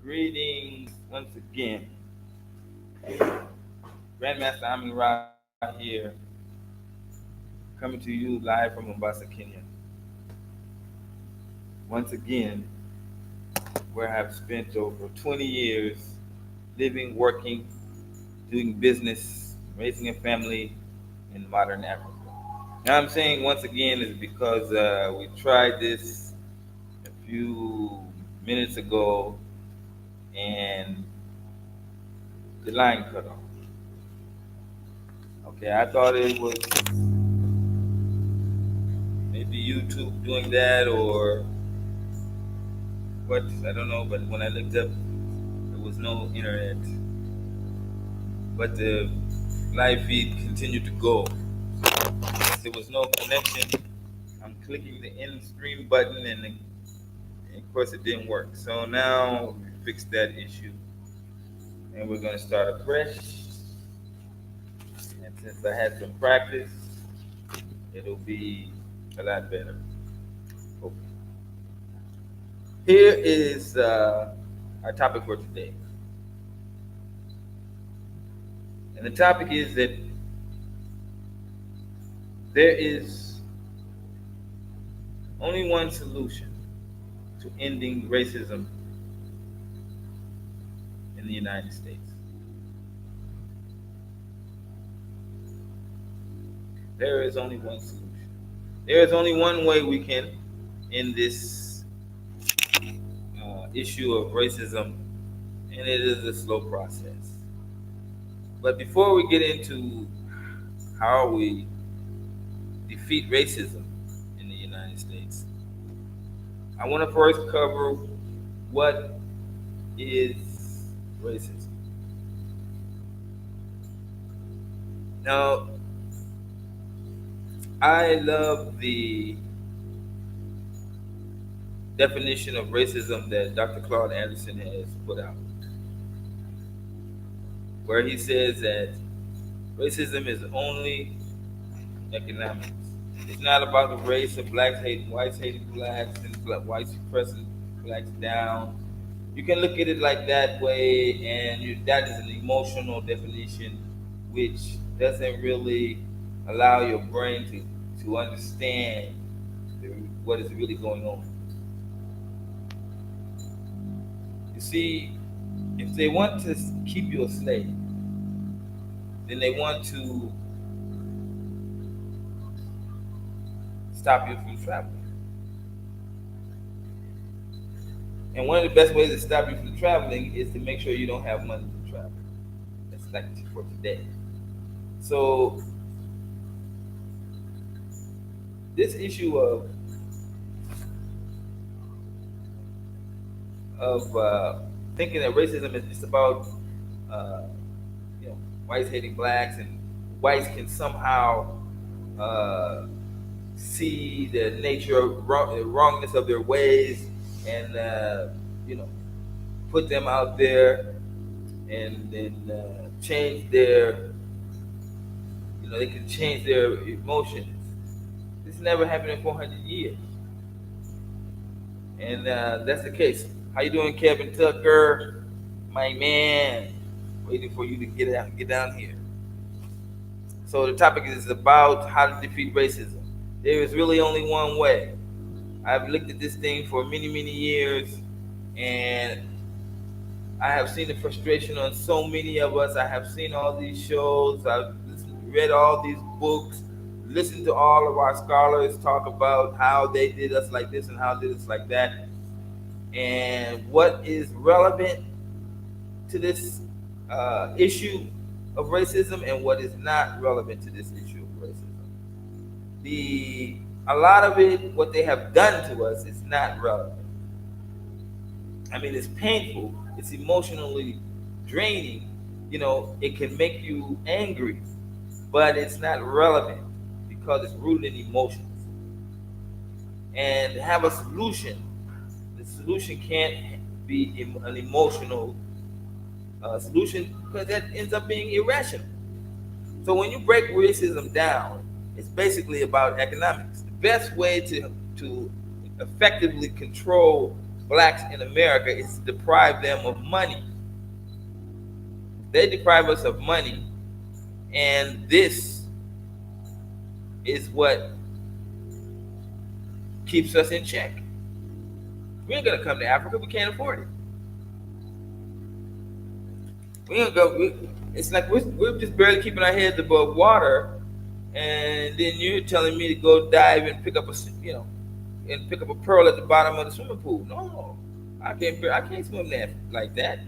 Greetings once again. Grandmaster Amin Ra here, coming to you live from Mombasa, Kenya. Once again, where I've spent over 20 years living, working, doing business, raising a family in modern Africa. Now, I'm saying once again is because we tried this a few minutes ago and the line cut off. Okay, I thought it was maybe YouTube doing that or what, I don't know, but when I looked up, there was no internet. But the live feed continued to go. Since there was no connection, I'm clicking the end screen button and of course it didn't work. So now we fixed that issue and we're going to start afresh. And since I had some practice, it'll be a lot better. Okay. Here is our topic for today. And the topic is that there is only one solution to ending racism in the United States. There is only one solution. There is only one way we can end this issue of racism, and it is a slow process. But before we get into how we defeat racism in the United States, I want to first cover what is racism. Now, I love the definition of racism that Dr. Claude Anderson has put out, where he says that racism is only economics. It's not about the race of blacks hating whites, hating blacks, and whites pressing blacks down. You can look at it like that way, and that is an emotional definition, which doesn't really allow your brain to understand what is really going on. You see, if they want to keep you a slave, then they want to stop you from traveling. And one of the best ways to stop you from traveling is to make sure you don't have money to travel. That's like for today. So this issue of thinking that racism is just about whites hating blacks and whites can somehow see the nature of the wrongness of their ways and put them out there and then change their they can change their emotions. This never happened in 400 years, and that's the case. How you doing, Kevin Tucker, my man? Waiting for you to get down here. So the topic is about how to defeat racism. There is really only one way. I've looked at this thing for many, many years, and I have seen the frustration on so many of us. I have seen all these shows. I've read all these books, listened to all of our scholars talk about how they did us like this and how they did us like that. And what is relevant to this issue of racism and what is not relevant to this issue of racism. A lot of it, what they have done to us, is not relevant. I mean, it's painful. It's emotionally draining. It can make you angry, but it's not relevant because it's rooted in emotions. And to have a solution, the solution can't be an emotional solution because that ends up being irrational. So when you break racism down, it's basically about economics. The best way to effectively control blacks in America is to deprive them of money. They deprive us of money, and this is what keeps us in check. We ain't gonna come to Africa. We can't afford it. We ain't go. It's like we're just barely keeping our heads above water, and then you're telling me to go dive and pick up and pick up a pearl at the bottom of the swimming pool. No, I can't swim that like that.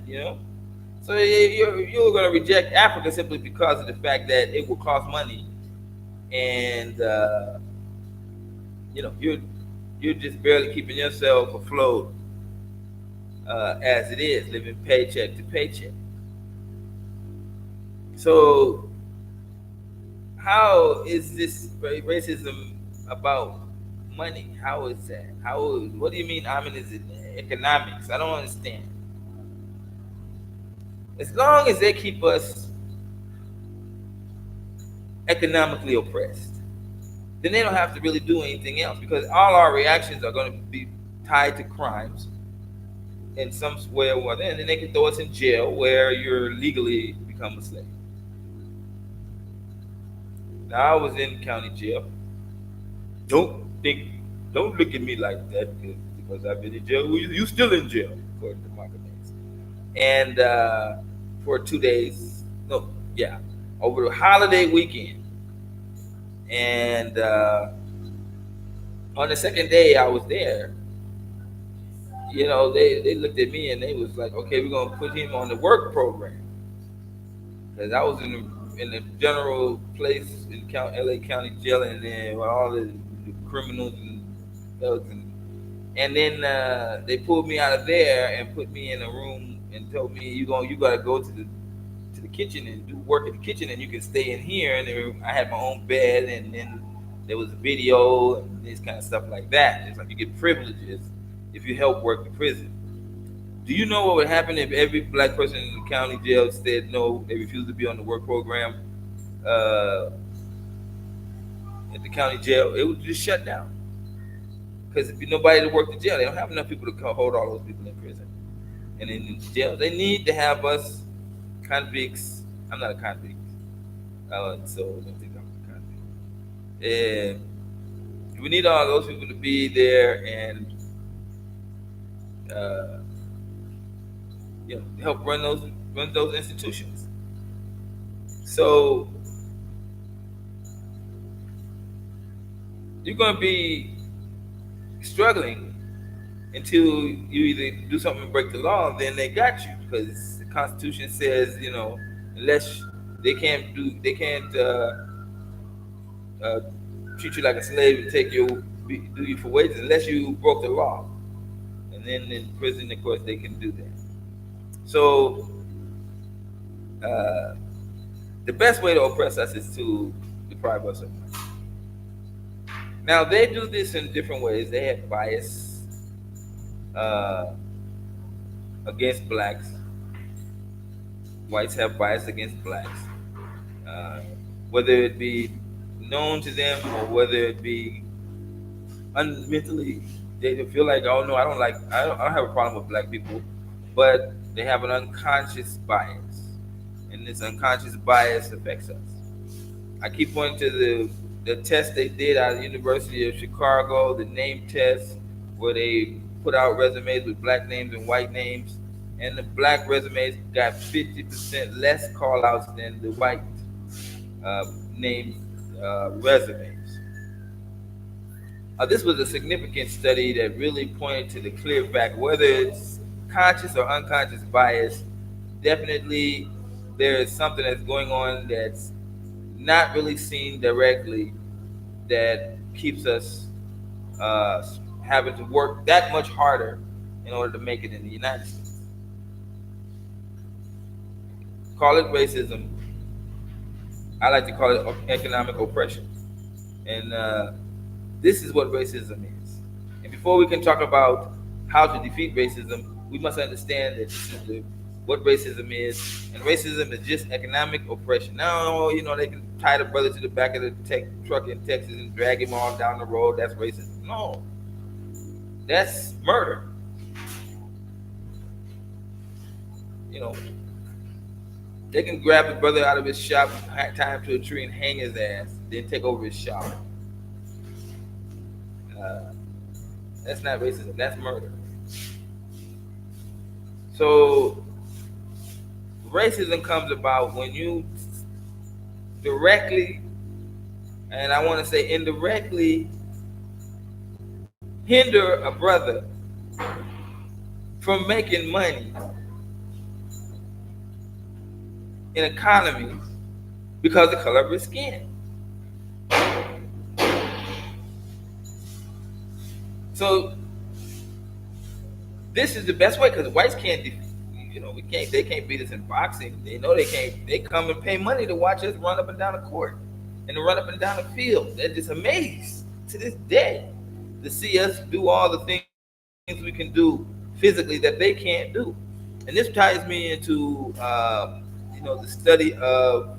So you're going to reject Africa simply because of the fact that it will cost money, and you're just barely keeping yourself afloat as it is, living paycheck to paycheck. So how is this racism about money? How is that? What do you mean? I mean, is it economics? I don't understand. As long as they keep us economically oppressed, then they don't have to really do anything else, because all our reactions are going to be tied to crimes in some way or other, and then they can throw us in jail where you're legally become a slave. Now, I was in county jail. Don't think, don't look at me like that because I've been in jail. You still in jail, according to Mark Days. And for 2 days, no, yeah, over the holiday weekend. And on the second day I was there, they looked at me and they was like, okay, we're gonna put him on the work program, because I was in the general place in LA County Jail, and then with all the criminals and thugs, and then they pulled me out of there and put me in a room and told me you gotta go to the kitchen and do work in the kitchen, and you can stay in here. And I had my own bed, and then there was video and this kind of stuff like that. It's like you get privileges if you help work the prison. Do you know what would happen if every black person in the county jail said no, they refused to be on the work program at the county jail? It would just shut down, because if nobody to work the jail, they don't have enough people to hold all those people in prison and in jail. They need to have us convicts. I'm not a convict, so don't think I'm a convict. And we need all those people to be there and help run those institutions. So you're going to be struggling until you either do something to break the law, then they got you, because the Constitution says, unless they can't treat you like a slave and do you for wages unless you broke the law. And then in prison, of course, they can do that. So the best way to oppress us is to deprive us of money. Now, they do this in different ways. They have bias against blacks. Whites have bias against blacks, whether it be known to them or whether it be mentally. They feel like, oh no, I don't have a problem with black people, but they have an unconscious bias, and this unconscious bias affects us. I keep pointing to the test they did out of the University of Chicago, the name test, where they put out resumes with black names and white names, and the black resumes got 50% less call-outs than the white name resumes. This was a significant study that really pointed to the clear fact, whether it's conscious or unconscious bias, definitely there is something that's going on that's not really seen directly that keeps us having to work that much harder in order to make it in the United States. Call it racism. I like to call it economic oppression. And this is what racism is. And before we can talk about how to defeat racism, we must understand that this is what racism is. And racism is just economic oppression. Now, they can tie the brother to the back of the truck in Texas and drag him all down the road. That's racism. No. That's murder. You know, they can grab the brother out of his shop, tie him to a tree, and hang his ass, then take over his shop. Uh, that's not racism. That's murder. So racism comes about when you directly, and I want to say indirectly, hinder a brother from making money in economies because of the color of his skin. So this is the best way because whites can't, we can't. They can't beat us in boxing. They know they can't. They come and pay money to watch us run up and down the court and to run up and down the field. They're just amazed to this day to see us do all the things we can do physically that they can't do. And this ties me into, the study of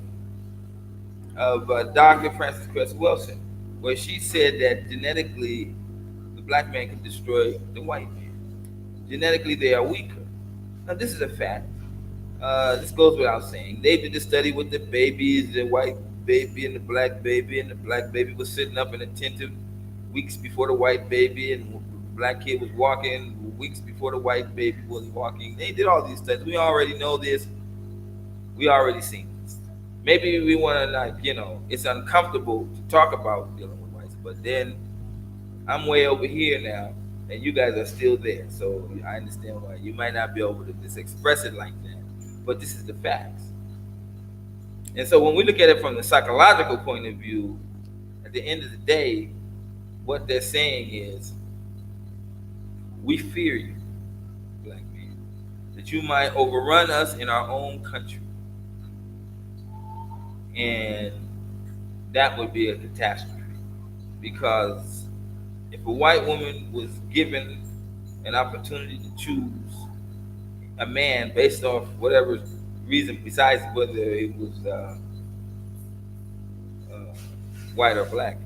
Dr. Frances Cress Wilson, where she said that genetically the black man can destroy the white man. Genetically, they are weaker. Now, this is a fact. This goes without saying. They did the study with the babies, the white baby and the black baby was sitting up and attentive weeks before the white baby, and the black kid was walking weeks before the white baby was walking. They did all these studies. We already know this. We already seen this. Maybe we want to, it's uncomfortable to talk about dealing with whites, but then I'm way over here now, and you guys are still there. So I understand why you might not be able to just express it like that, but this is the facts. And so when we look at it from the psychological point of view, at the end of the day, what they're saying is, we fear you, black man, that you might overrun us in our own country. And that would be a catastrophe, because if a white woman was given an opportunity to choose a man based off whatever reason besides whether it was uh, white or black,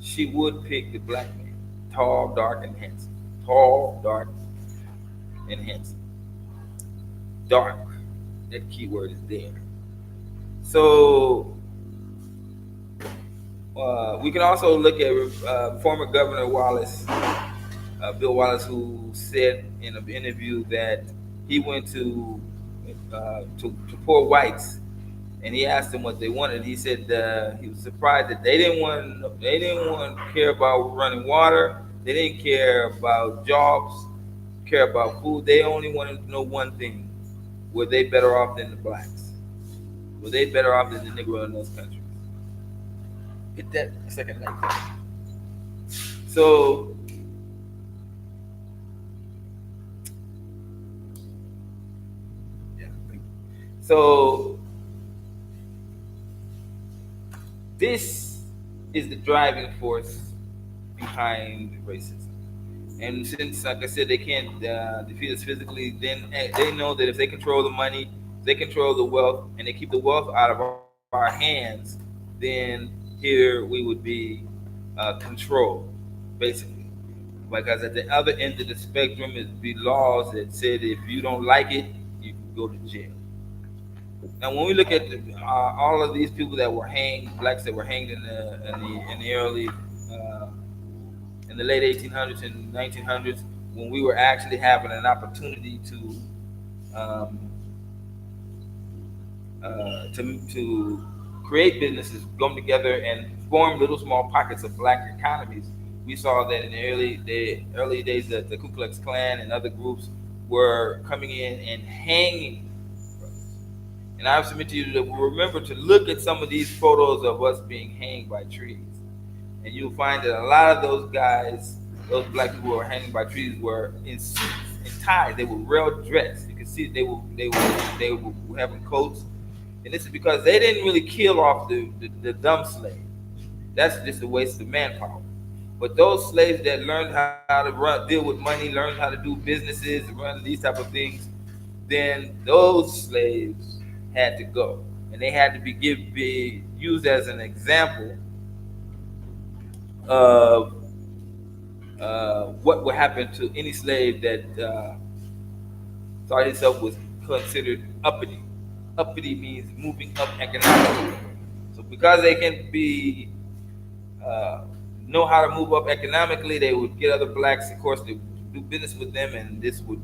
she would pick the black man, tall, dark, and handsome. Tall, dark, and handsome. Dark, that key word is there. So we can also look at former Governor Wallace, Bill Wallace, who said in an interview that he went to poor whites, and he asked them what they wanted. He said he was surprised that they didn't want to care about running water. They didn't care about jobs, care about food. They only wanted to know one thing: were they better off than the blacks? Were they better off than the Negro in those countries? Hit that second like that. So yeah. So this is the driving force behind racism. And since, like I said, they can't defeat us physically, then they know that if they control the money, they control the wealth, and they keep the wealth out of our hands, then here we would be controlled, basically. Because at the other end of the spectrum is be laws that said if you don't like it, you can go to jail. Now, when we look at all of these people that were hanged, blacks that were hanged in the early in the late 1800s and 1900s, when we were actually having an opportunity um, to create businesses, come together and form little small pockets of black economies. We saw that in the early days that the Ku Klux Klan and other groups were coming in and hanging brothers. And I submit to you that we'll remember to look at some of these photos of us being hanged by trees, and you'll find that a lot of those guys, those black people who were hanging by trees, were in suits and ties. They were well dressed. You can see they were having coats, and this is because they didn't really kill off the dumb slave. That's just a waste of manpower. But those slaves that learned how to deal with money, learned how to do businesses, run these type of things, then those slaves had to go, and they had to be used as an example of what would happen to any slave that thought himself was considered uppity. Uppity means moving up economically. So because they can be uh, know how to move up economically, they would get other blacks, of course, to do business with them, and this would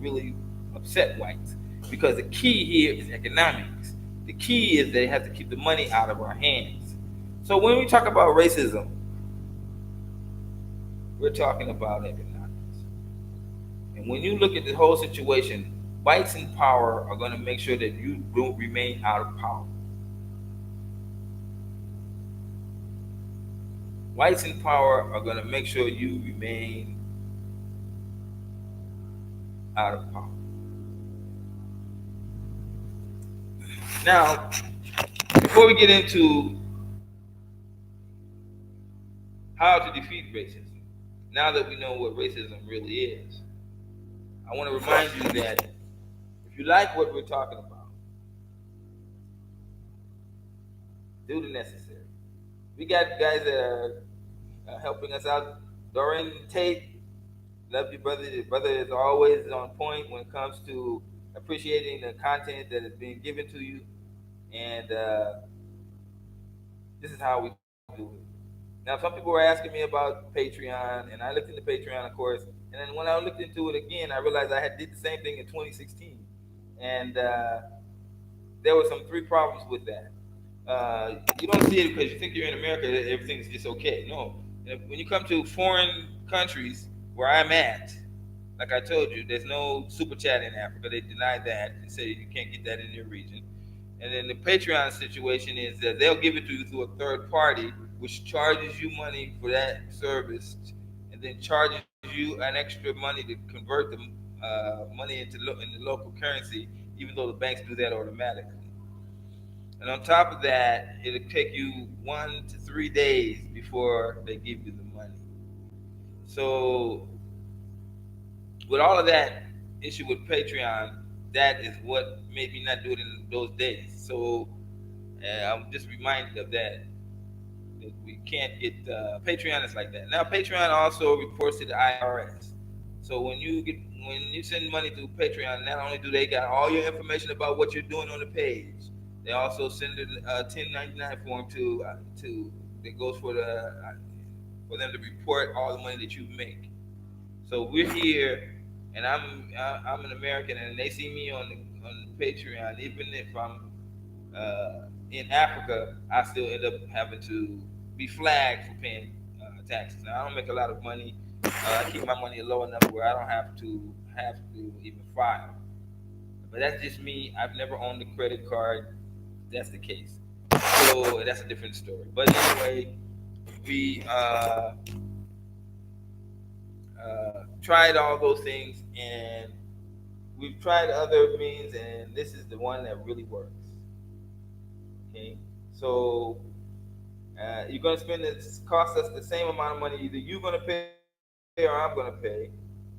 really upset whites because the key here is economics. The key is they have to keep the money out of our hands. So when we talk about racism, we're talking about economics. And when you look at the whole situation, whites in power are going to make sure that you don't remain out of power. Whites in power are going to make sure you remain out of power. Now, before we get into how to defeat racism, now that we know what racism really is, I want to remind you that if you like what we're talking about, do the necessary. We got guys that are helping us out. Dorian Tate, love you, brother. The brother is always on point when it comes to appreciating the content that is being given to you. And this is how we do it. Now, some people were asking me about Patreon, and I looked into Patreon, of course. And then when I looked into it again, I realized I had did the same thing in 2016, and there were some three problems with that. You don't see it because you think you're in America, that everything's just okay. No, when you come to foreign countries where I'm at, like I told you, there's no super chat in Africa. They denied that and say you can't get that in your region. And then the Patreon situation is that they'll give it to you through a third party, which charges you money for that service, and then charges you an extra money to convert the money in the local currency, even though the banks do that automatically. And on top of that, it'll take you 1 to 3 days before they give you the money. So with all of that issue with Patreon, that is what made me not do it in those days. So I'm just reminded of that. That we can't get Patreon is like that. Now Patreon also reports to the IRS. So when you send money through Patreon, not only do they got all your information about what you're doing on the page, they also send a 1099 form to that goes for them to report all the money that you make. So we're here, and I'm an American, and they see me on Patreon. Even if I'm in Africa, I still end up having to be flagged for paying taxes. Now I don't make a lot of money. I keep my money low enough where I don't have to even file. But that's just me. I've never owned a credit card. That's the case. So that's a different story. But anyway, we tried all those things, and we've tried other means, and this is the one that really works. Okay, so you're going to spend it cost us the same amount of money. Either you're going to pay or I'm going to pay.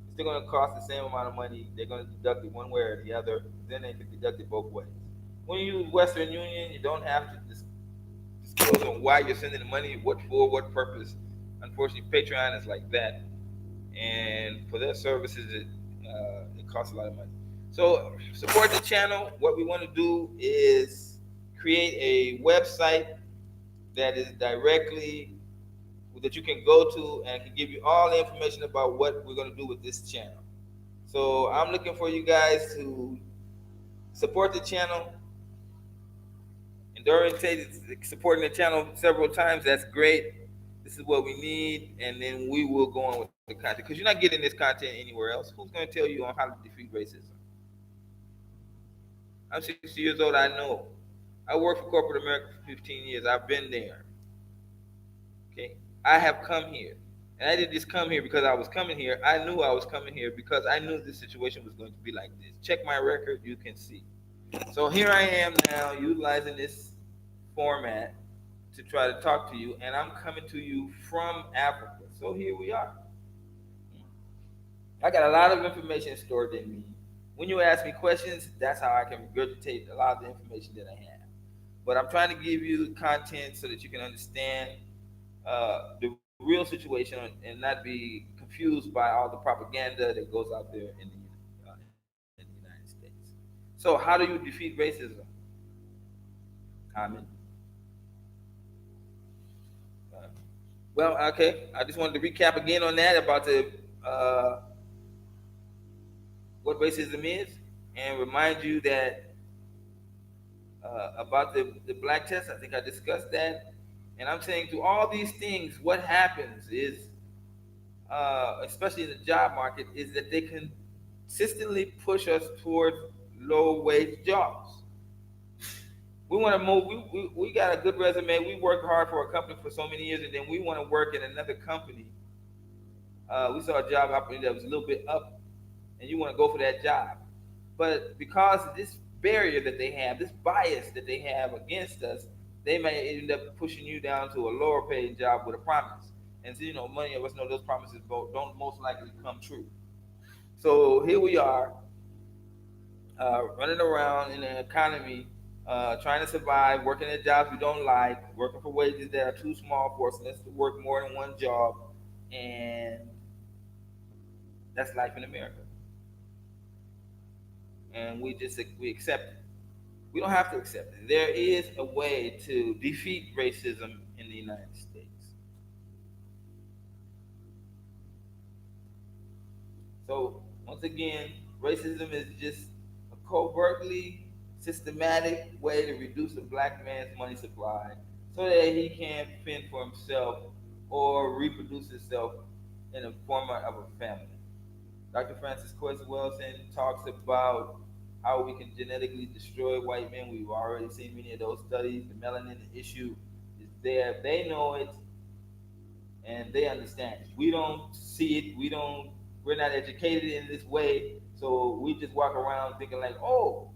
It's still going to cost the same amount of money. They're going to deduct it one way or the other. Then they can deduct it both ways. When you use Western Union, you don't have to disclose on why you're sending the money, what for, what purpose. Unfortunately, Patreon is like that, and for their services, it costs a lot of money. So support the channel. What we want to do is create a website that is directly that you can go to and can give you all the information about what we're going to do with this channel. So I'm looking for you guys to support the channel. And Dorian Tate is supporting the channel several times. That's great. This is what we need, and then we will go on with the content because you're not getting this content anywhere else. Who's going to tell you on how to defeat racism? I'm 60 years old. I know. I worked for corporate America for 15 years. I've been there. Okay, I have come here, and I didn't just come here because I was coming here. I knew I was coming here because I knew this situation was going to be like this. Check my record, you can see. So here I am now, utilizing this format to try to talk to you, and I'm coming to you from Africa. So here we are. I got a lot of information stored in me. When you ask me questions, that's how I can regurgitate a lot of the information that I have. But I'm trying to give you content so that you can understand the real situation and not be confused by all the propaganda that goes out there in the United States. So how do you defeat racism? I mean, uh, well, okay. I just wanted to recap again on that about the what racism is, and remind you that about the black test. I think I discussed that, and I'm saying through all these things, what happens is, especially in the job market, is that they consistently push us towards low wage jobs. We want to move. We got a good resume. We worked hard for a company for so many years, and then we want to work in another company. We saw a job opportunity that was a little bit up, and you want to go for that job. But because of this barrier that they have, this bias that they have against us, they may end up pushing you down to a lower paid job with a promise. And so, many of us know those promises don't most likely come true. So here we are, running around in an economy, trying to survive, working at jobs we don't like, working for wages that are too small for us to work more than one job, and that's life in America. And we accept it. We don't have to accept it. There is a way to defeat racism in the United States. So once again, racism is just a covertly systematic way to reduce a black man's money supply so that he can't fend for himself or reproduce himself in the form of a family. Dr. Francis Coyce Wilson talks about how we can genetically destroy white men. We've already seen many of those studies. The melanin issue is there. They know it and they understand it. We don't see it. We're not educated in this way. So we just walk around thinking like, oh,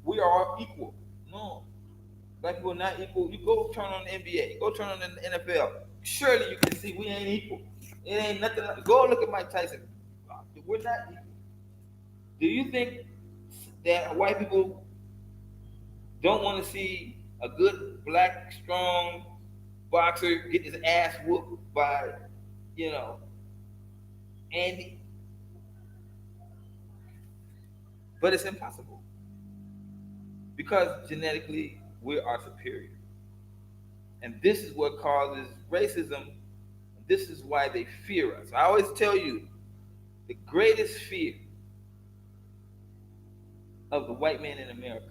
we are all equal. No. Black people are not equal. You go turn on the NBA, go turn on the NFL. Surely you can see we ain't equal. It ain't nothing like, go look at Mike Tyson. We're not equal. Do you think that white people don't want to see a good black strong boxer get his ass whooped by, you know, Andy? But it's impossible because genetically we are superior, and this is what causes racism. This is why they fear us. I always tell you, the greatest fear of the white man in America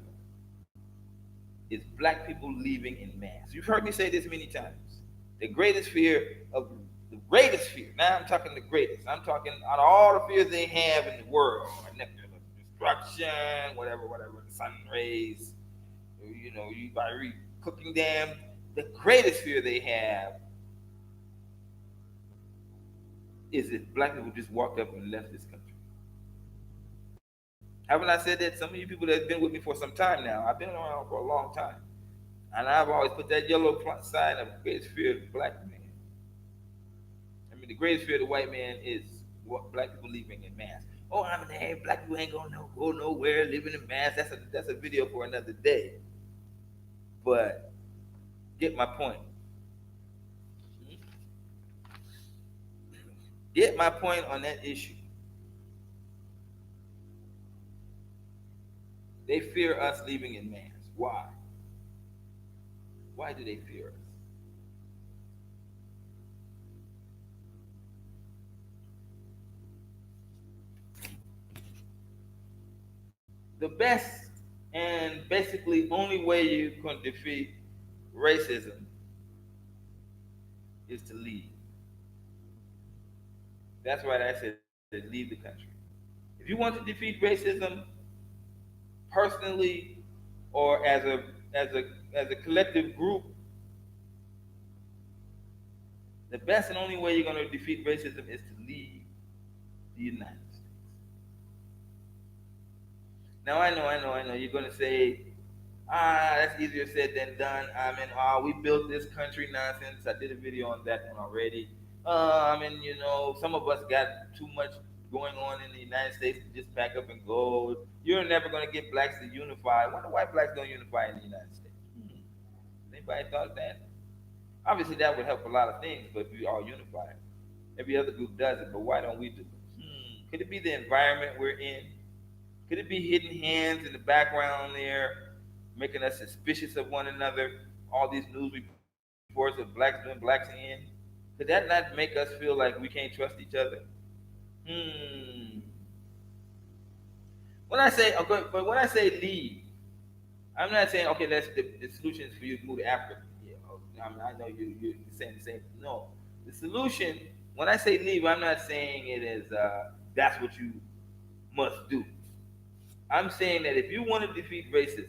is black people leaving in mass. You've heard me say this many times. The greatest fear of the greatest fear. Now I'm talking the greatest. I'm talking out of all the fears they have in the world, like destruction, whatever, the sun rays, you by cooking them. The greatest fear they have is if black people just walked up and left this country. Haven't I said that? Some of you people that's been with me for some time now, I've been around for a long time. And I've always put that yellow sign of greatest fear of the black man. I mean, the greatest fear of the white man is what black people leaving in mass. Oh, hey, black people ain't gonna go nowhere living in mass. That's a video for another day. But get my point. Get my point on that issue. They fear us leaving in mass. Why? Why do they fear us? The best and basically only way you can defeat racism is to leave. That's why I said leave the country. If you want to defeat racism personally or as a collective group, the best and only way you're going to defeat racism is to leave the United States. Now I know. You're going to say, that's easier said than done. I mean, we built this country nonsense. I did a video on that one already. Some of us got too much going on in the United States to just pack up and go. You're never going to get blacks to unify. Why do white blacks don't unify in the United States? Anybody thought that? Obviously, that would help a lot of things, but if we all unify, every other group does it. But why don't we do it? Could it be the environment we're in? Could it be hidden hands in the background there, making us suspicious of one another? All these news reports of blacks doing blacks in. Could that not make us feel like we can't trust each other? Hmm. When I say okay, but when I say leave, I'm not saying okay. The solution is for you to move to Africa. Yeah, I know you're saying the same. No, the solution. When I say leave, I'm not saying it as that's what you must do. I'm saying that if you want to defeat racism,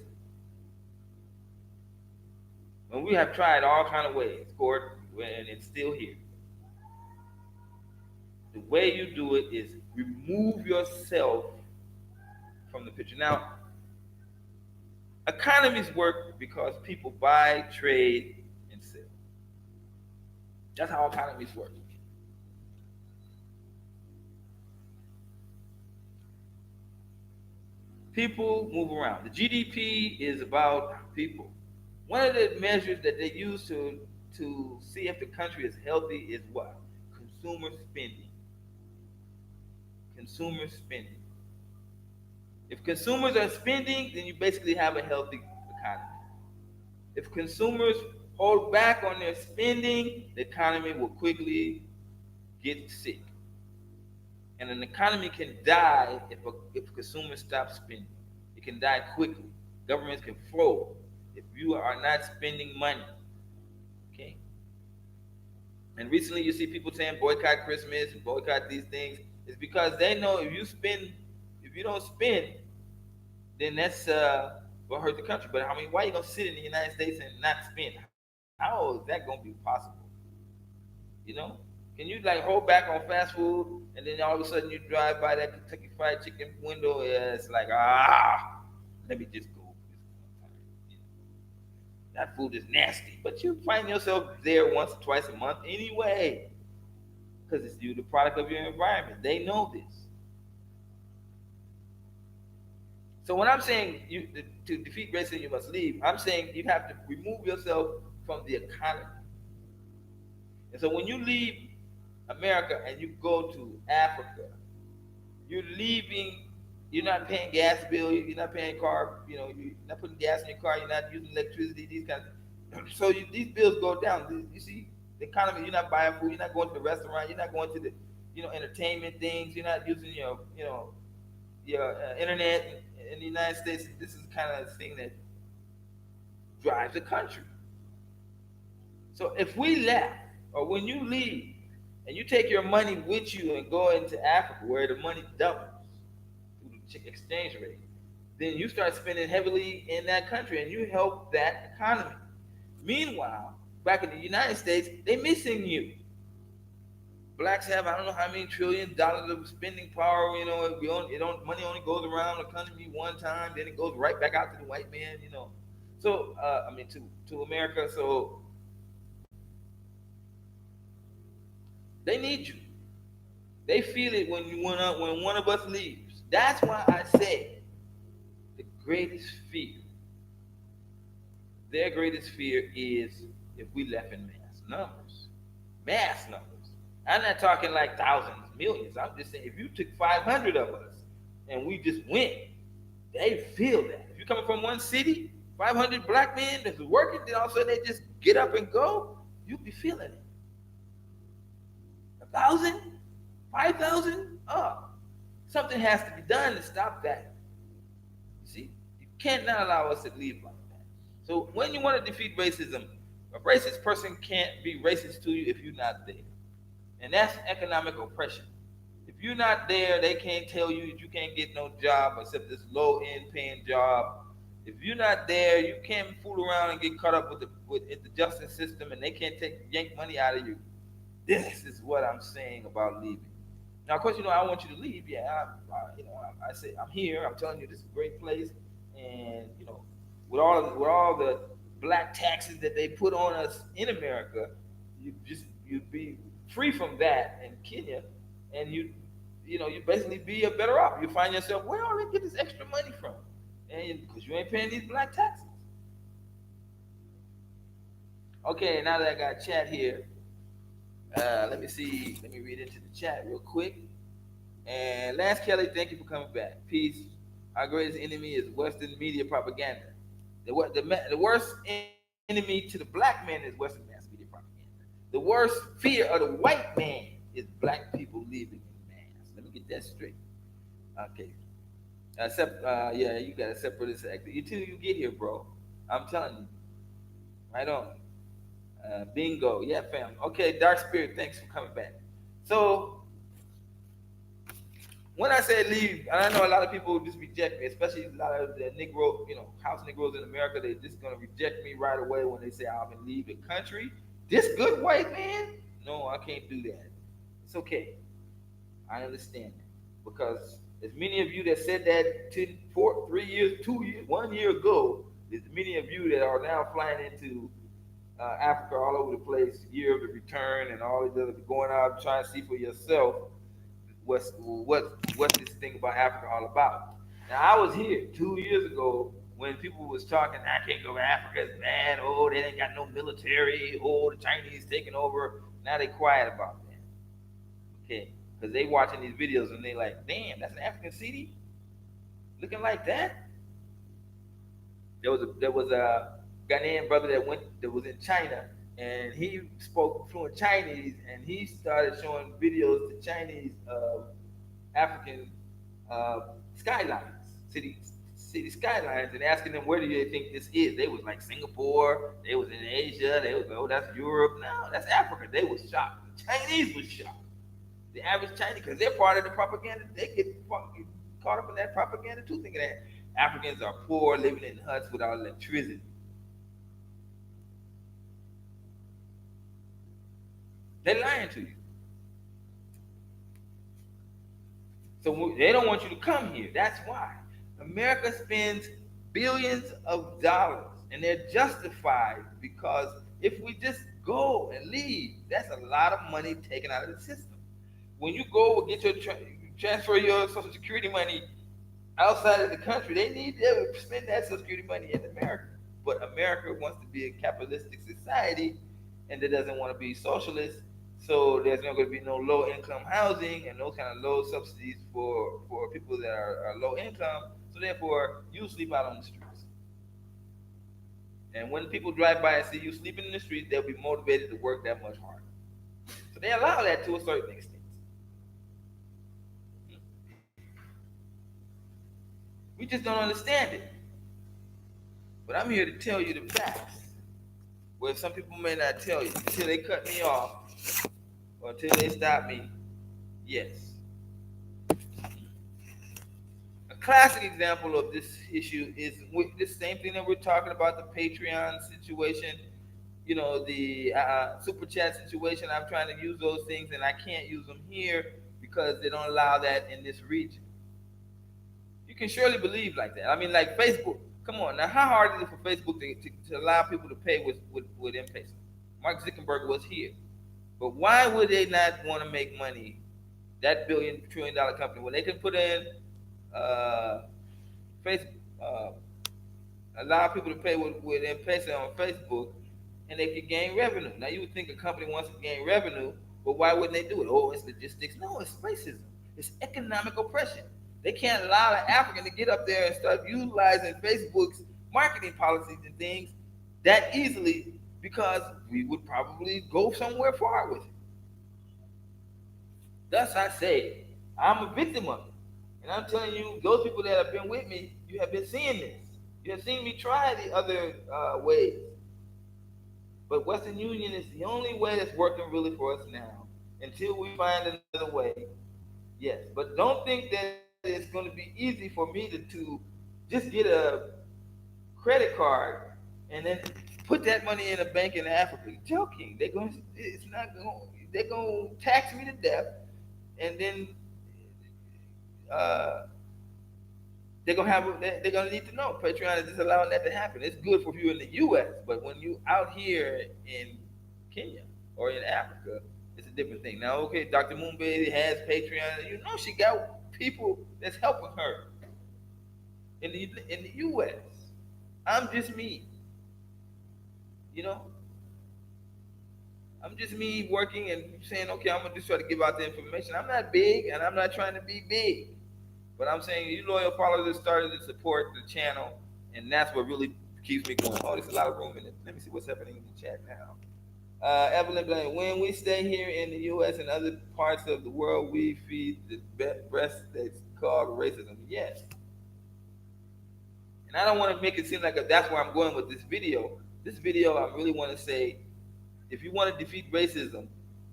and we have tried all kind of ways, court, and it's still here. The way you do it is remove yourself from the picture. Now, economies work because people buy, trade, and sell. That's how economies work. People move around. The GDP is about people. One of the measures that they use to see if the country is healthy is what? Consumer spending. Consumer spending. If consumers are spending, then you basically have a healthy economy. If consumers hold back on their spending, the economy will quickly get sick. And an economy can die if consumers stop spending. It can die quickly. Governments can fold if you are not spending money. Okay. And recently, you see people saying boycott Christmas and boycott these things. It's because they know if you don't spend, then that's gonna hurt the country. But I mean, why are you gonna sit in the United States and not spend? How is that gonna be possible? You know? Can you like hold back on fast food and then all of a sudden you drive by that Kentucky Fried Chicken window? Yeah, it's like let me just go. That food is nasty, but you find yourself there once or twice a month anyway, because it's you, the product of your environment. They know this. So when I'm saying to defeat racism, you must leave. I'm saying you have to remove yourself from the economy. And so when you leave America and you go to Africa, you're leaving. You're not paying gas bill. You're not paying car. You're not putting gas in your car. You're not using electricity. These kinds of. So these bills go down. You see the economy. You're not buying food. You're not going to the restaurant. You're not going to the entertainment things. You're not using your internet in the United States. This is kind of the thing that drives the country. So if we left, or when you leave, and you take your money with you and go into Africa where the money doubles through the exchange rate, then you start spending heavily in that country and you help that economy. Meanwhile, back in the United States, they're missing you. Blacks have I don't know how many $1 trillion of spending power. Money only goes around the economy one time, then it goes right back out to the white man. So I mean to America. So they need you. They feel it when one of us leaves. That's why I say the greatest fear, their greatest fear is if we left in mass numbers. Mass numbers. I'm not talking like thousands, millions. I'm just saying if you took 500 of us and we just went, they feel that. If you're coming from one city, 500 black men that's working, then all of a sudden they just get up and go, you'll be feeling it. 1,000? 5,000? Oh, something has to be done to stop that. You see, you can't not allow us to leave like that. So when you want to defeat racism, a racist person can't be racist to you if you're not there. And that's economic oppression. If you're not there, they can't tell you that you can't get no job except this low end paying job. If you're not there, you can't fool around and get caught up with the justice system, and they can't yank money out of you. This is what I'm saying about leaving. Now, of course, I want you to leave. Yeah, I say I'm here. I'm telling you, this is a great place, and with all the black taxes that they put on us in America, you'd be free from that in Kenya, and you basically be a better off. You find yourself, where are they get this extra money from? And because you ain't paying these black taxes. Okay, now that I got chat here, let me see. Let me read into the chat real quick. And Lance Kelly, thank you for coming back. Peace. Our greatest enemy is Western media propaganda. The worst enemy to the black man is Western mass media propaganda. The worst fear of the white man is black people living in mass. Let me get that straight. Okay. Yeah, you got to separate this act until you get here, bro. I'm telling you, right on. Bingo, yeah, fam. Okay, Dark Spirit, thanks for coming back. So when I say leave, and I know a lot of people just reject me, especially a lot of the Negro, house Negroes in America. They're just gonna reject me right away when they say I'm gonna leave the country. This good white man? No, I can't do that. It's okay. I understand that because as many of you that said that 3 years, 2 years, 1 year ago, there's many of you that are now flying into Africa all over the place, year of the return, and all these other going out trying to see for yourself what's this thing about Africa all about. Now I was here 2 years ago when people was talking, I can't go to Africa, it's bad. Oh, they ain't got no military. Oh, the Chinese taking over. Now they quiet about that. Okay, because they watching these videos and they like, damn, that's an African city looking like that. There was a Ghanaian brother that was in China, and he spoke fluent Chinese, and he started showing videos to Chinese African uh, skylines, city skylines, and asking them where do you think this is. They was like Singapore. They was in Asia. They was like, oh, that's Europe. No, that's Africa. They was shocked. The Chinese was shocked. The average Chinese, because they're part of the propaganda. They get caught up in that propaganda too, thinking that Africans are poor, living in huts without electricity. They're lying to you. So they don't want you to come here. That's why America spends billions of dollars, and they're justified because if we just go and leave, that's a lot of money taken out of the system. When you go get your transfer your Social Security money outside of the country, they need to spend that Social Security money in America. But America wants to be a capitalistic society, and it doesn't want to be socialist. So there's not going to be no low income housing and no kind of low subsidies for people that are low income. So therefore, you sleep out on the streets. And when people drive by and see you sleeping in the streets, they'll be motivated to work that much harder. So they allow that to a certain extent. We just don't understand it. But I'm here to tell you the facts. Where some people may not tell you until they cut me off or until they stop me. Yes. A classic example of this issue is with the same thing that we're talking about, the Patreon situation, the super chat situation. I'm trying to use those things and I can't use them here because they don't allow that in this region. You can surely believe like that. I mean, like Facebook. Come on, now how hard is it for Facebook to allow people to pay with M-Pesa? Mark Zuckerberg was here. But why would they not want to make money, that billion-trillion-dollar company, when they can put in uh, Facebook, allow people to pay with M-Pesa on Facebook, and they can gain revenue. Now you would think a company wants to gain revenue, but why wouldn't they do it? Oh, it's logistics. No, it's racism. It's economic oppression. They can't allow an African to get up there and start utilizing Facebook's marketing policies and things that easily because we would probably go somewhere far with it. Thus, I say I'm a victim of it. And I'm telling you, those people that have been with me, you have been seeing this. You have seen me try the other ways. But Western Union is the only way that's working really for us now until we find another way. Yes, but don't think that it's going to be easy for me to just get a credit card and then put that money in a bank in Africa. You're joking. It's not going. They're going to tax me to death, and then uh, they're gonna need to know Patreon is just allowing that to happen. It's good for you in the U.S., but when you out here in Kenya or in Africa, it's a different thing. Now, okay, Dr. Moonbaby has Patreon. She got people that's helping her in the U.S. I'm just me. You know, I'm just me working and saying, okay, I'm gonna just try to give out the information. I'm not big, and I'm not trying to be big. But I'm saying you loyal followers that started to support the channel, and that's what really keeps me going. Oh, there's a lot of room in it. Let me see what's happening in the chat now. Evelyn Blaine, when we stay here in the U.S. and other parts of the world, we feed the breast that's called racism. Yes, and I don't want to make it seem like that's where I'm going with this video. This video, I really want to say, if you want to defeat racism,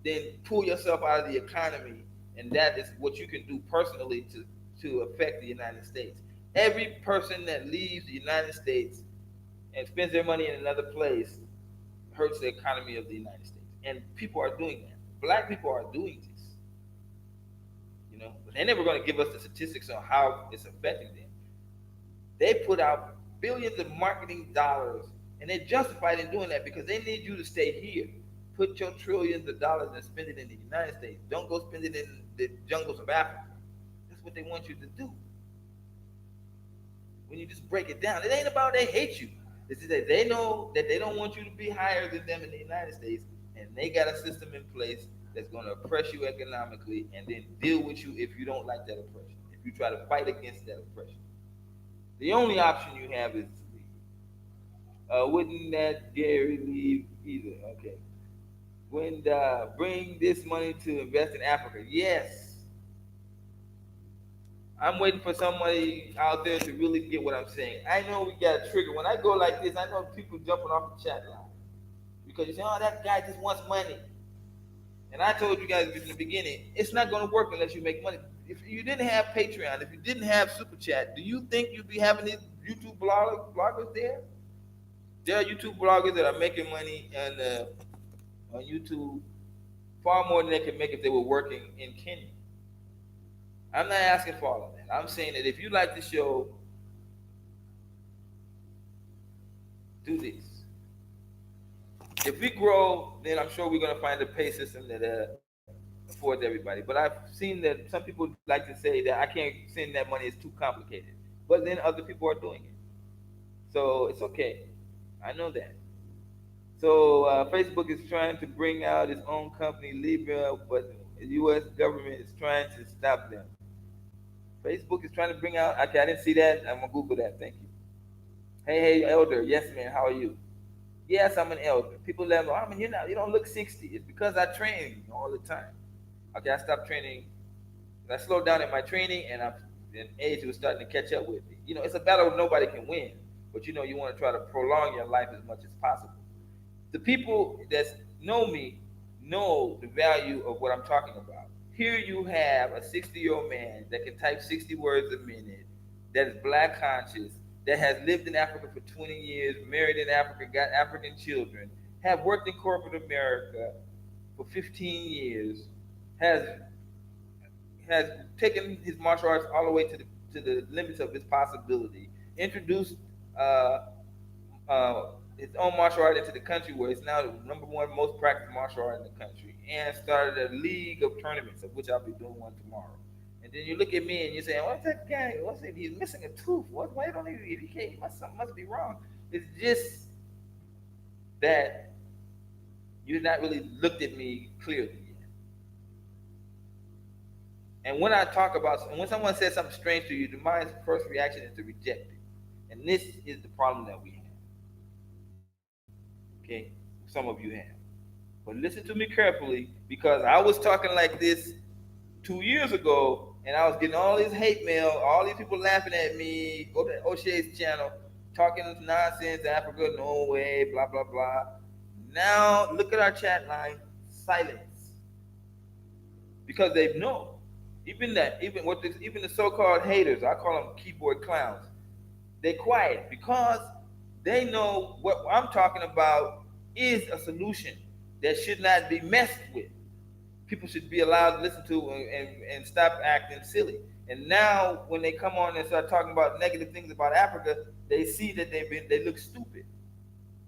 then pull yourself out of the economy, and that is what you can do personally to affect the United States. Every person that leaves the United States and spends their money in another place hurts the economy of the United States, and people are doing that. Black people are doing this, but they're never going to give us the statistics on how it's affecting them. They put out billions of marketing dollars, and they're justified in doing that because they need you to stay here. Put your trillions of dollars and spend it in the United States. Don't go spend it in the jungles of Africa. That's what they want you to do. When you just break it down, it ain't about they hate you. It's that they know that they don't want you to be higher than them in the United States, and they got a system in place that's going to oppress you economically and then deal with you if you don't like that oppression, if you try to fight against that oppression. The only option you have is to leave. Wouldn't that Gary leave either? Okay. When bring this money to invest in Africa? Yes. I'm waiting for somebody out there to really get what I'm saying. I know we got a trigger. When I go like this, I know people jumping off the chat line because you say, "Oh, that guy just wants money." And I told you guys in the beginning, it's not going to work unless you make money. If you didn't have Patreon, if you didn't have Super Chat, do you think you'd be having these YouTube bloggers there? There are YouTube bloggers that are making money on YouTube far more than they could make if they were working in Kenya. I'm not asking for all of that. I'm saying that if you like the show, do this. If we grow, then I'm sure we're going to find a pay system that affords everybody. But I've seen that some people like to say that I can't send that money; it's too complicated. But then other people are doing it, so it's okay. I know that. So Facebook is trying to bring out its own company, Libra, but the U.S. government is trying to stop them. Facebook is trying to bring out. Okay, I didn't see that. I'm gonna Google that. Thank you. Hey, elder. Yes, man. How are you? Yes, I'm an elder. People let me. I mean, you don't look 60. It's because I train all the time. Okay, I stopped training. I slowed down in my training, and age was starting to catch up with me. It's a battle nobody can win, but you want to try to prolong your life as much as possible. The people that know me know the value of what I'm talking about. Here you have a 60-year-old man that can type 60 words a minute, that is black conscious, that has lived in Africa for 20 years, married in Africa, got African children, have worked in corporate America for 15 years, has has taken his martial arts all the way to the limits of his possibility, introduced uh, his own martial art into the country, where it's now the number one most practiced martial art in the country, and started a league of tournaments, of which I'll be doing one tomorrow. And then you look at me and you say, "What's that guy? What's it? He's missing a tooth. Why don't he? If he can't, something must be wrong." It's just that you've not really looked at me clearly yet. And when I talk about, and when someone says something strange to you, the mind's first reaction is to reject it. And this is the problem that we have. Okay, some of you have. But listen to me carefully, because I was talking like this 2 years ago, and I was getting all this hate mail, all these people laughing at me. Go to O'Shea's channel, talking nonsense, Africa, no way, blah blah blah. Now look at our chat line, silence, because they know. Even the so-called haters, I call them keyboard clowns. They quiet because they know what I'm talking about is a solution that should not be messed with. People should be allowed to listen to and stop acting silly. And now when they come on and start talking about negative things about Africa, they see that they look stupid.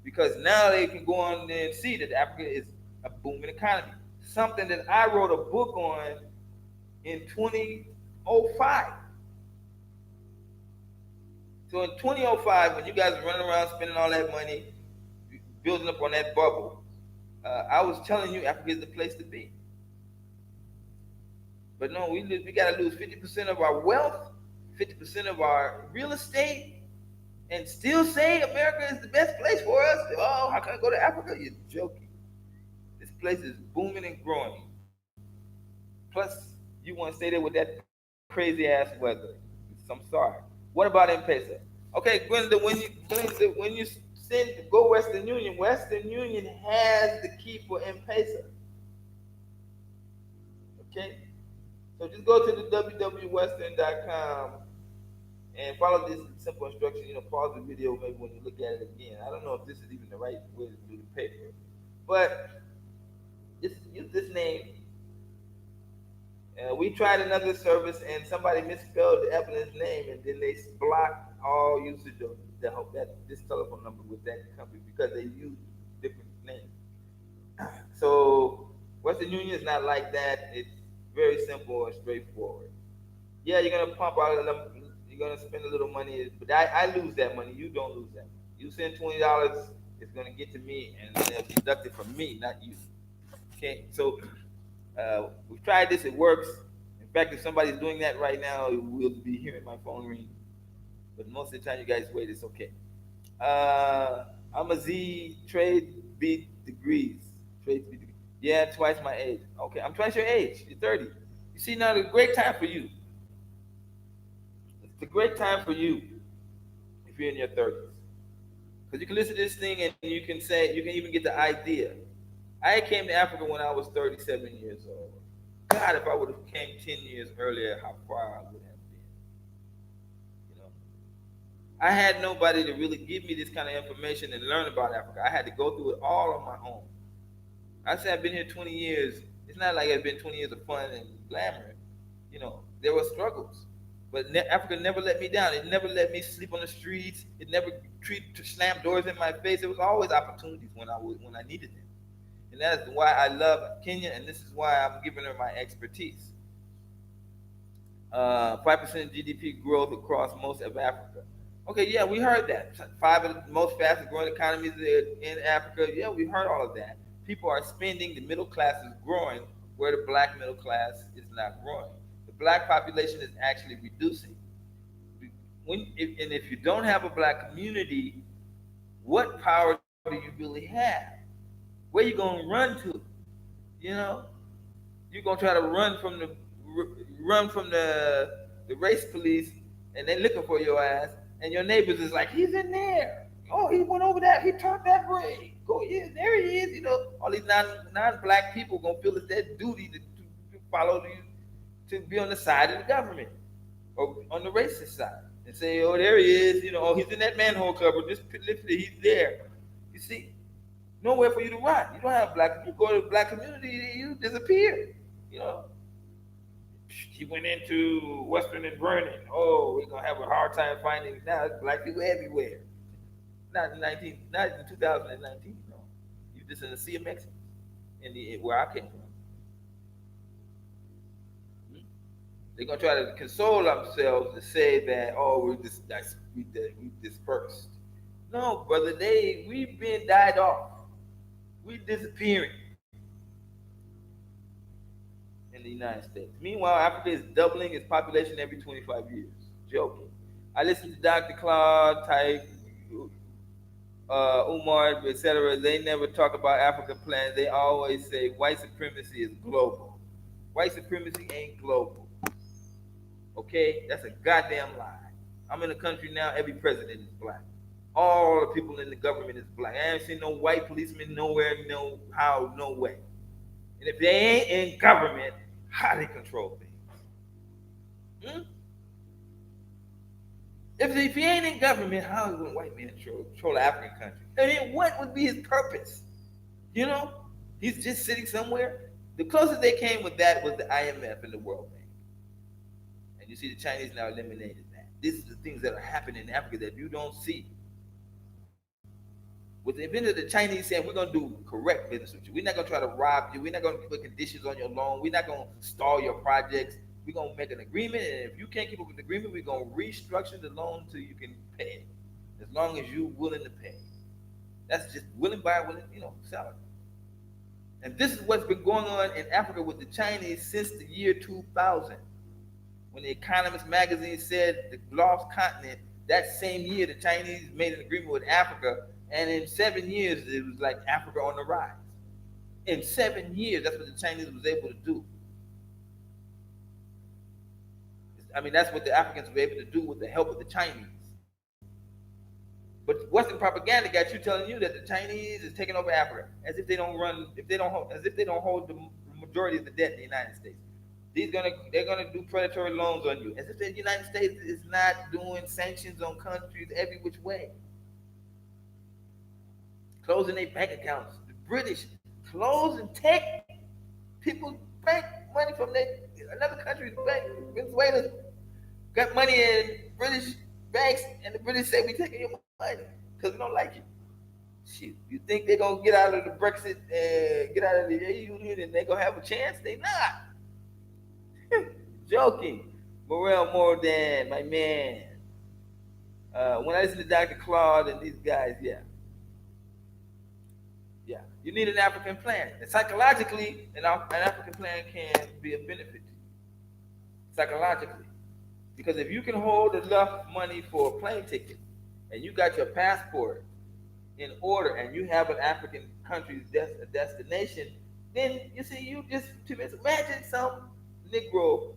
Because now they can go on and see that Africa is a booming economy. Something that I wrote a book on in 2005. So in 2005, when you guys are running around spending all that money, building up on that bubble, I was telling you Africa is the place to be. But no, we got to lose 50% of our wealth 50% of our real estate and still say America is the best place for us? Oh, how can I go to Africa? You're joking. This place is booming and growing. Plus, you want to stay there with that crazy ass weather. I'm sorry. What about M-Pesa? Okay, Glenda, when you go Western Union has the key for M-Pesa. Okay, so just go to the www.western.com and follow this simple instruction. Pause the video maybe when you look at it again. I don't know if this is even the right way to do the paper, but just use this name. We tried another service and somebody misspelled the applicant's name, and then they blocked all usage of this telephone number with that company because they used different names. So Western Union is not like that. It's very simple and straightforward. Yeah, you're gonna pump out a little, you're gonna spend a little money, but I lose that money. You don't lose that money. You send $20, it's gonna get to me, and they'll deduct it from me, not you. Okay, so we've tried this; it works. In fact, if somebody's doing that right now, we'll be hearing my phone ring. But most of the time, you guys wait. It's okay. I'm a Z trade B degrees. Trade B degrees. Yeah, twice my age. Okay, I'm twice your age. You're 30. You see, now it's a great time for you. It's a great time for you if you're in your 30s. Because you can listen to this thing and you can say, you can even get the idea. I came to Africa when I was 37 years old. God, if I would have came 10 years earlier, how far I would have been. You know, I had nobody to really give me this kind of information and learn about Africa. I had to go through it all on my own. I said I've been here 20 years. It's not like it's been 20 years of fun and glamour. There were struggles. But Africa never let me down. It never let me sleep on the streets. It never to slam doors in my face. There was always opportunities when I needed them. And that is why I love Kenya, and this is why I'm giving her my expertise. 5% GDP growth across most of Africa. Okay, yeah, we heard that. Five of the most fastest growing economies in Africa. Yeah, we heard all of that. People are spending. The middle class is growing, where the black middle class is not growing. The black population is actually reducing. And if you don't have a black community, what power do you really have? Where you gonna run to? You know, you're gonna try to run from the race police, and they're looking for your ass, and your neighbors is like, he's in there. Oh, he went over that. He turned that way. Go, yeah, there he is. All these non-black people gonna feel it's their duty to follow you, to be on the side of the government or on the racist side and say, oh, there he is. Oh, he's in that manhole cover. Just lift it. He's there. You see, nowhere for you to run. You don't have black. You go to the black community, you disappear. You know, he went into Western and Vernon. Oh, we're gonna have a hard time finding now. Black people everywhere. Not in 2019. No, you just in the Sea of Mexico, where I came from. Hmm? They're gonna try to console themselves to say that we dispersed. No, brother, we've been died off. We disappearing in the United States. Meanwhile, Africa is doubling its population every 25 years. Joking. I listen to Dr. Claude, Type, Umar, etc. They never talk about Africa plans. They always say white supremacy is global. White supremacy ain't global. Okay? That's a goddamn lie. I'm in a country now, every president is black. All the people in the government is black. I ain't seen no white policemen nowhere, no how, no way. And if they ain't in government, how they control things? Hmm? If he ain't in government, how is a white man control an African country? And then what would be his purpose? He's just sitting somewhere. The closest they came with that was the IMF and the World Bank. And you see the Chinese now eliminated that. These are the things that are happening in Africa that you don't see. With the advent of the Chinese saying we're going to do correct business with you. We're not going to try to rob you. We're not going to put conditions on your loan. We're not going to stall your projects. We're going to make an agreement, and if you can't keep up with the agreement, we're going to restructure the loan so you can pay it, as long as you're willing to pay. That's just willing buyer, willing, seller. And this is what's been going on in Africa with the Chinese since the year 2000. when the Economist magazine said the lost continent, that same year the Chinese made an agreement with Africa, and in 7 years it was like Africa on the rise. In 7 years, that's what the Chinese was able to do. I mean, that's what the Africans were able to do with the help of the Chinese. But Western propaganda got you telling you that the Chinese is taking over Africa, as if they don't run, if they don't, as if they don't hold the majority of the debt in the United States. They're gonna do predatory loans on you, as if the United States is not doing sanctions on countries every which way, closing their bank accounts. The British close and take people's bank money from another country's bank. Venezuela got money in British banks, and the British say we taking your money because we don't like you. Shoot, you think they're gonna get out of the Brexit and get out of the EU Union and they're gonna have a chance? They not. Joking. Morel Mordan, my man. When I listen to Dr. Claude and these guys, yeah. Yeah. You need an African plan. And psychologically, an African plan can be a benefit to you. Psychologically. Because if you can hold enough money for a plane ticket and you got your passport in order and you have an African country's destination, then you see, you just imagine some Negro,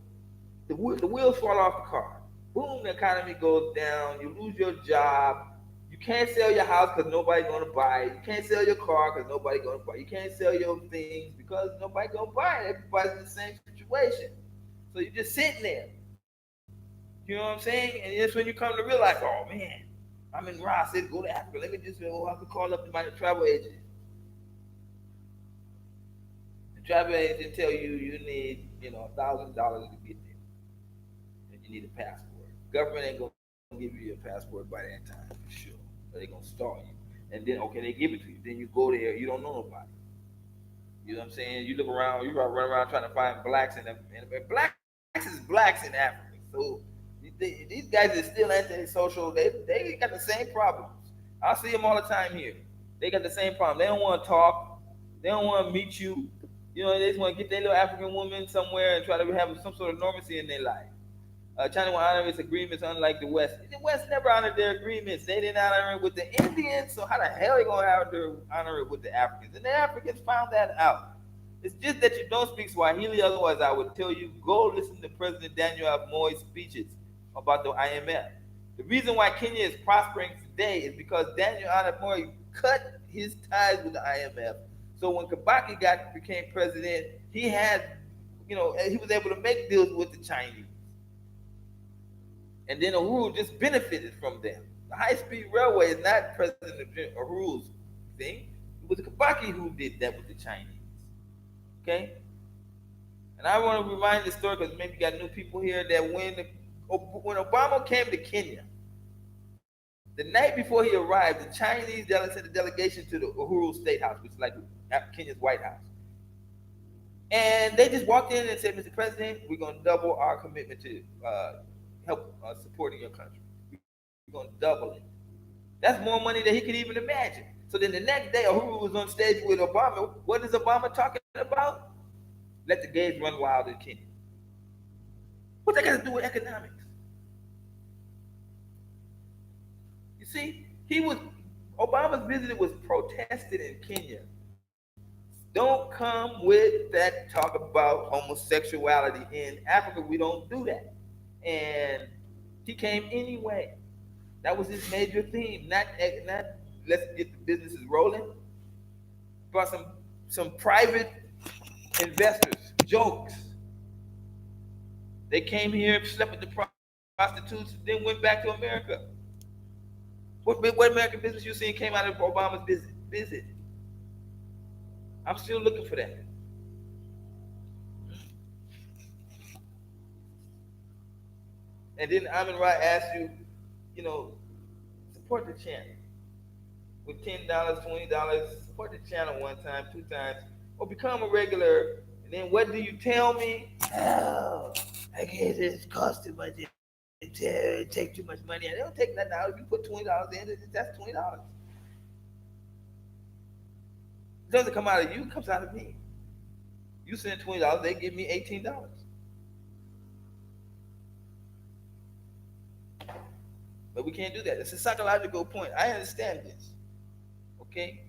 the wheels fall off the car. Boom, the economy goes down. You lose your job. You can't sell your house because nobody's going to buy it. You can't sell your car because nobody's going to buy it. You can't sell your things because nobody's going to buy it. Everybody's in the same situation. So you're just sitting there. You know what I'm saying? And that's when you come to realize, oh man, I'm in Ross City, go to Africa. Let me just, I could call up my travel agent. The travel agent tell you you need, $1,000 to get there. And you need a passport. Government ain't gonna give you your passport by that time, for sure. They're gonna stall you. And then, okay, they give it to you. Then you go there, you don't know nobody. You know what I'm saying? You look around, you run around trying to find blacks and blacks is blacks in Africa. So these guys are still antisocial. They got the same problems. I see them all the time here. They got the same problem. They don't want to talk. They don't want to meet you. They just want to get their little African woman somewhere and try to have some sort of normalcy in their life. China will honor its agreements, unlike the West. The West never honored their agreements. They didn't honor it with the Indians, so how the hell are they going to honor it with the Africans? And the Africans found that out. It's just that you don't speak Swahili, otherwise I would tell you, go listen to President Daniel Moi's speeches about the IMF. The reason why Kenya is prospering today is because Daniel Moi cut his ties with the IMF. So when Kibaki became president, he was able to make deals with the Chinese. And then Uhuru just benefited from them. The high-speed railway is not President Uhuru's thing. It was Kibaki who did that with the Chinese. Okay? And I want to remind the story because maybe you got new people here that when Obama came to Kenya, the night before he arrived, the Chinese sent a delegation to the Uhuru State House, which is like Kenya's White House. And they just walked in and said, Mr. President, we're going to double our commitment to help supporting your country. We're going to double it. That's more money than he could even imagine. So then the next day, Uhuru was on stage with Obama. What is Obama talking about? Let the gays run wild in Kenya. What's that got to do with economics? You see, Obama's visit was protested in Kenya. Don't come with that talk about homosexuality. In Africa, we don't do that. And he came anyway. That was his major theme. Not let's get the businesses rolling. Brought some private investors, jokes. They came here, slept with the prostitutes, then went back to America. What American business you seen came out of Obama's visit? I'm still looking for that. And then Amin Ra asked you, support the channel with $10, $20. Support the channel one time, 2 times, or become a regular. And then what do you tell me? Oh, I guess it's cost too much. It take too much money. I don't take nothing out. If you put $20 in, that's $20. It doesn't come out of you, it comes out of me. You send $20, they give me $18. But we can't do that. It's a psychological point. I understand this. Okay?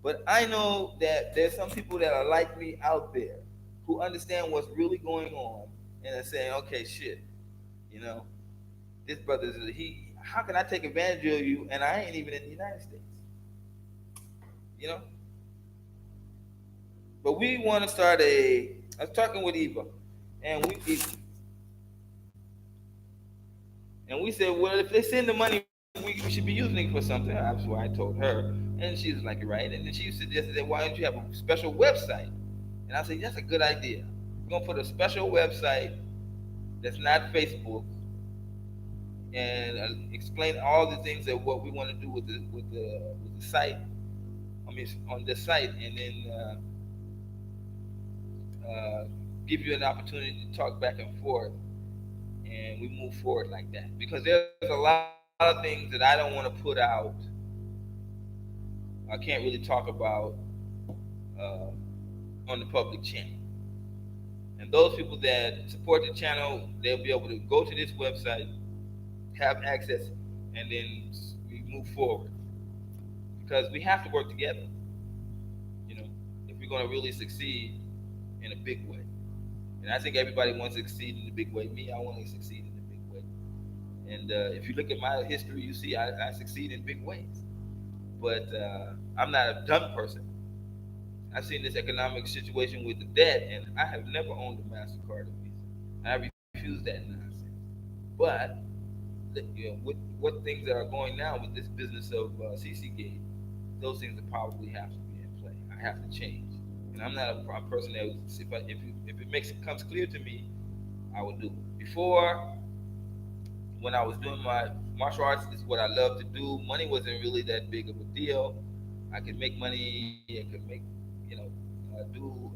But I know that there's some people that are like me out there who understand what's really going on and are saying, okay, shit, you know, this brother's he how can I take advantage of you and I ain't even in the United States? You know? But we want to start I was talking with Eva and we said, well, if they send the money, we should be using it for something. That's why I told her. And she was like, right. And then she suggested that why don't you have a special website? And I said, that's a good idea. We're going to put a special website that's not Facebook and explain all the things that what we want to do with the site. I mean, on the site, and then give you an opportunity to talk back and forth, and we move forward like that. Because there's a lot of things that I don't want to put out. I can't really talk about uh, on the public channel. And those people that support the channel, they'll be able to go to this website, have access, and then we move forward. Because we have to work together, you know, if we're going to really succeed in a big way. And I think everybody wants to succeed in a big way. Me, I want to succeed in a big way. And if you look at my history, you see I succeed in big ways. But I'm not a dumb person. I've seen this economic situation with the debt, and I have never owned a MasterCard or Visa. And I refuse that nonsense. But you know, with what things that are going now with this business of CC Gate, those things that probably have to be in play. I have to change. And I'm not a person that if it comes clear to me, I will do it. Before, when I was doing my martial arts, this is what I love to do. Money wasn't really that big of a deal. I could make money. I could make, you know, do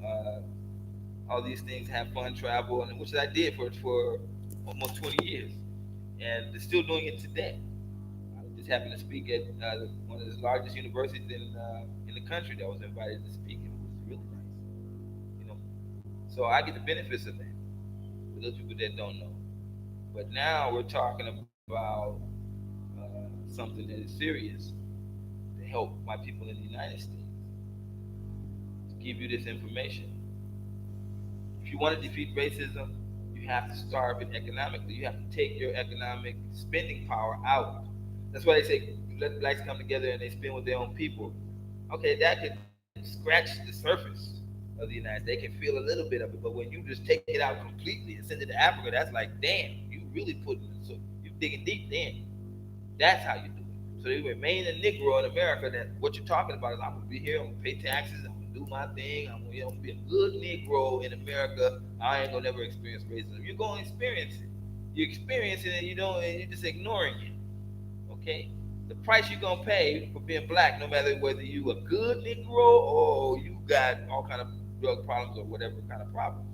all these things, have fun, travel, and which I did for almost 20 years, and still doing it today. I just happened to speak at one of the largest universities in the country that I was invited to speak, and it was really nice, you know. So I get the benefits of that. For those people that don't know, but now we're talking about something that is serious to help my people in the United States. To give you this information, if you want to defeat racism, you have to starve it economically. You have to take your economic spending power out. That's why they say let blacks come together and they spend with their own people. Okay, that could scratch the surface of the United States. They can feel a little bit of it, but when you just take it out completely and send it to Africa, that's like, damn, you really putting so you digging deep then. That's how you do it. So you remain a Negro in America. That what you're talking about is I'm gonna be here, I'm gonna pay taxes, I'm gonna do my thing, I'm gonna be a good Negro in America. I ain't gonna never experience racism. You're gonna experience it. You experience it and you don't, and you're just ignoring it. Okay? The price you're gonna pay for being black, no matter whether you a good Negro or you got all kind of drug problems or whatever kind of problems,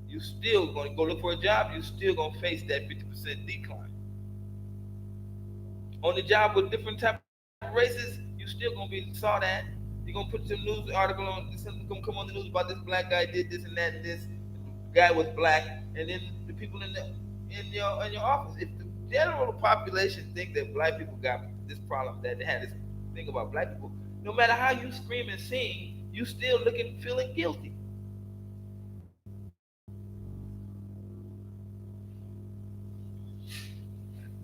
you still gonna go look for a job. You still gonna face that 50% decline on the job with different type of races. You still gonna be saw that. You're gonna put some news article on. Something gonna come on the news about this black guy did this and that and this. The guy was black, and then the people in your office. If the general population think that black people got this problem, that they had this thing about black people, no matter how you scream and sing, you still looking feeling guilty.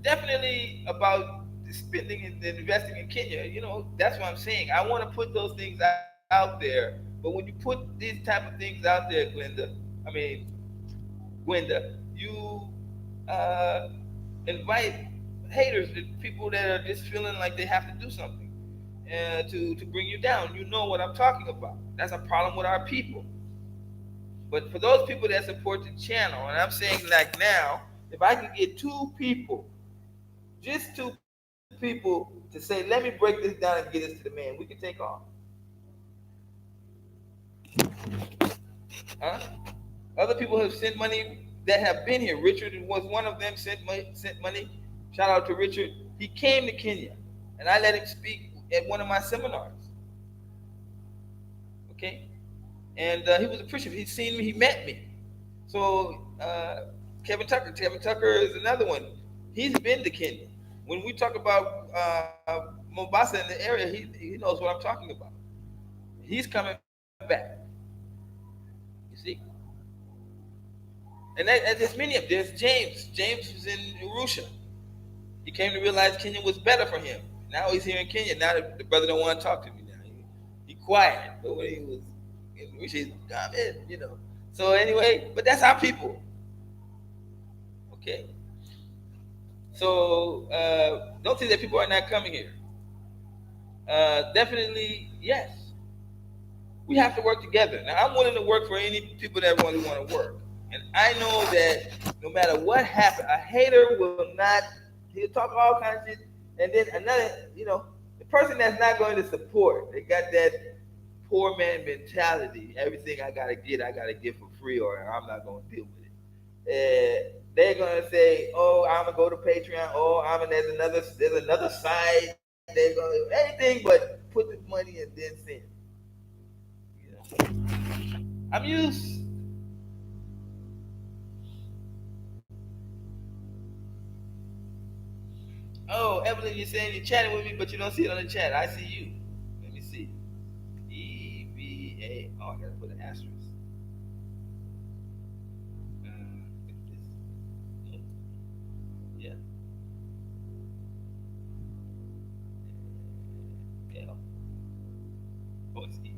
Definitely about spending and investing in Kenya. You know, that's what I'm saying. I want to put those things out there, but when you put these type of things out there, I mean, Gwenda, you uh, invite haters, people that are just feeling like they have to do something to bring you down. You know what I'm talking about. That's a problem with our people. But for those people that support the channel, and I'm saying like now, if I could get two people, just two people, to say, let me break this down and get this to the man, we can take off. Huh? Other people have sent money that have been here. Richard was one of them. Sent money. Shout out to Richard. He came to Kenya, and I let him speak at one of my seminars. Okay, and he was appreciative. He's seen me. He met me. So Kevin Tucker. Kevin Tucker is another one. He's been to Kenya. When we talk about Mombasa in the area, he knows what I'm talking about. He's coming back. You see, and there's many of them. There's James. James was in Arusha. He came to realize Kenya was better for him. Now he's here in Kenya. Now the brother don't want to talk to me now. He quiet. But when he was in Arusha, he's come in. So anyway, but that's our people. Okay. So don't say that people are not coming here. Definitely, yes. We have to work together. Now, I'm willing to work for any people that really want to work. And I know that no matter what happens, a hater will not, he'll talk all kinds of shit. And then the person that's not going to support, they got that poor man mentality. Everything I got to get for free or I'm not going to deal with it. They're going to say, oh, I'm going to go to Patreon. Oh, there's another site. They're going to do anything but put the money and then send. I'm used. Oh, Evelyn, you're saying you're chatting with me, but you don't see it on the chat. I see you. Let me see. EVA. Oh, I gotta put an asterisk. Yeah. L. Oh, it's E.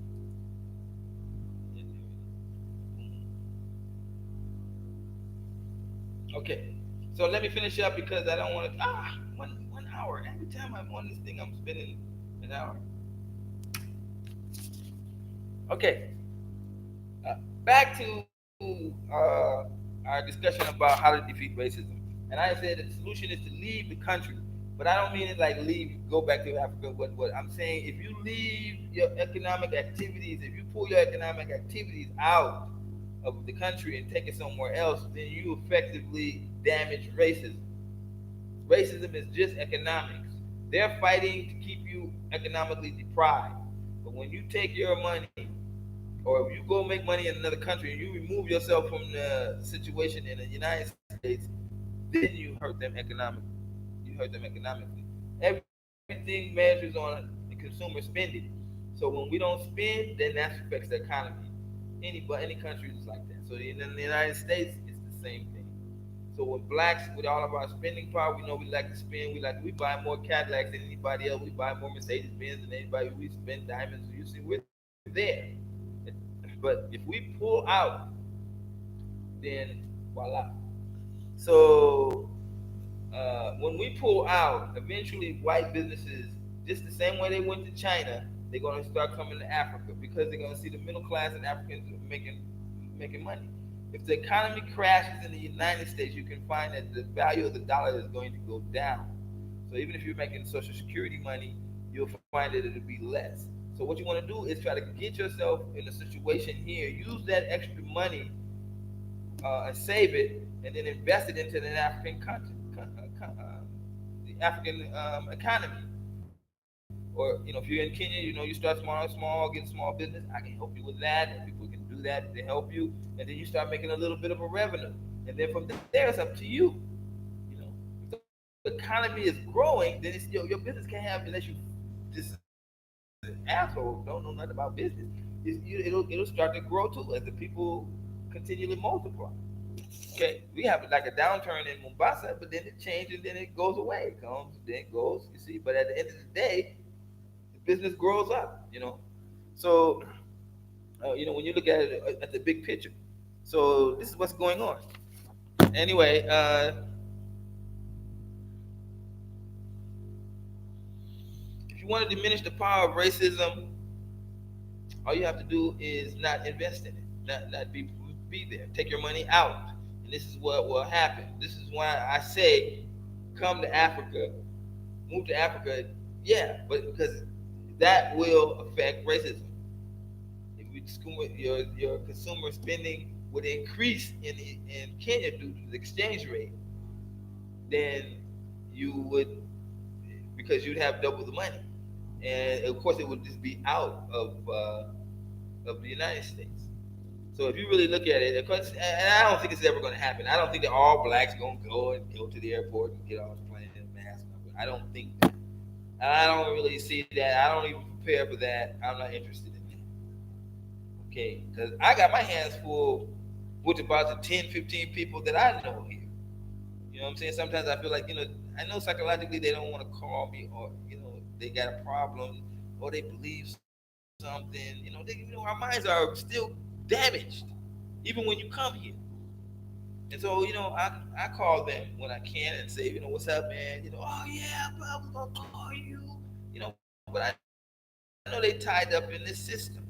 Okay. So let me finish up because I don't want to. 1 hour. Every time I'm on this thing, I'm spending an hour. Okay. Back to our discussion about how to defeat racism. And I said that the solution is to leave the country. But I don't mean it like leave, go back to Africa. What I'm saying, if you leave your economic activities, if you pull your economic activities out of the country and take it somewhere else, then you effectively damage racism. Racism is just economics. They're fighting to keep you economically deprived. But when you take your money, or if you go make money in another country and you remove yourself from the situation in the United States, then you hurt them economically. You hurt them economically. Everything measures on the consumer spending. So when we don't spend, then that affects the economy. Any country is like that. So in the United States, it's the same thing. So with blacks, with all of our spending power, we know we like to spend. We buy more Cadillacs than anybody else. We buy more Mercedes Benz than anybody. We spend diamonds. You see, we're there. But if we pull out, then voila. So when we pull out, eventually white businesses, just the same way they went to China, they're going to start coming to Africa because they're going to see the middle class and Africans making money. If the economy crashes in the United States, you can find that the value of the dollar is going to go down. So even if you're making Social Security money, you'll find that it'll be less. So what you want to do is try to get yourself in a situation here. Use that extra money and save it, and then invest it into the African country, the African economy. Or if you're in Kenya, you start small, get small business. I can help you with that, and people can do that to help you, and then you start making a little bit of a revenue, and then from there it's up to you. You know, if the economy is growing, then your business can't have unless you just an asshole don't know nothing about business. It'll start to grow too as the people continually multiply. Okay, we have like a downturn in Mombasa, but then it changes, and then it goes away. It comes, then it goes. You see, but at the end of the day, the business grows up. So when you look at the big picture. So this is what's going on. Anyway, if you want to diminish the power of racism, all you have to do is not invest in it, not be there. Take your money out, and this is what will happen. This is why I say, come to Africa, move to Africa. Yeah, but because that will affect racism. If your consumer spending would increase in Kenya due to the exchange rate, then you would, because you'd have double the money, and of course it would just be out of the United States. So if you really look at it, because and I don't think it's ever going to happen. I don't think that all blacks going to go to the airport and get off the plane and mask. I don't think that. I don't really see that. I don't even prepare for that. I'm not interested in that. Okay, because I got my hands full with about the 10, 15 people that I know here. You know what I'm saying? Sometimes I feel like, I know psychologically they don't want to call me, or, they got a problem, or they believe something. Our minds are still damaged, even when you come here. And so, I call them when I can and say, what's up, man? Oh yeah, bro, I was gonna call you. But I know they tied up in this system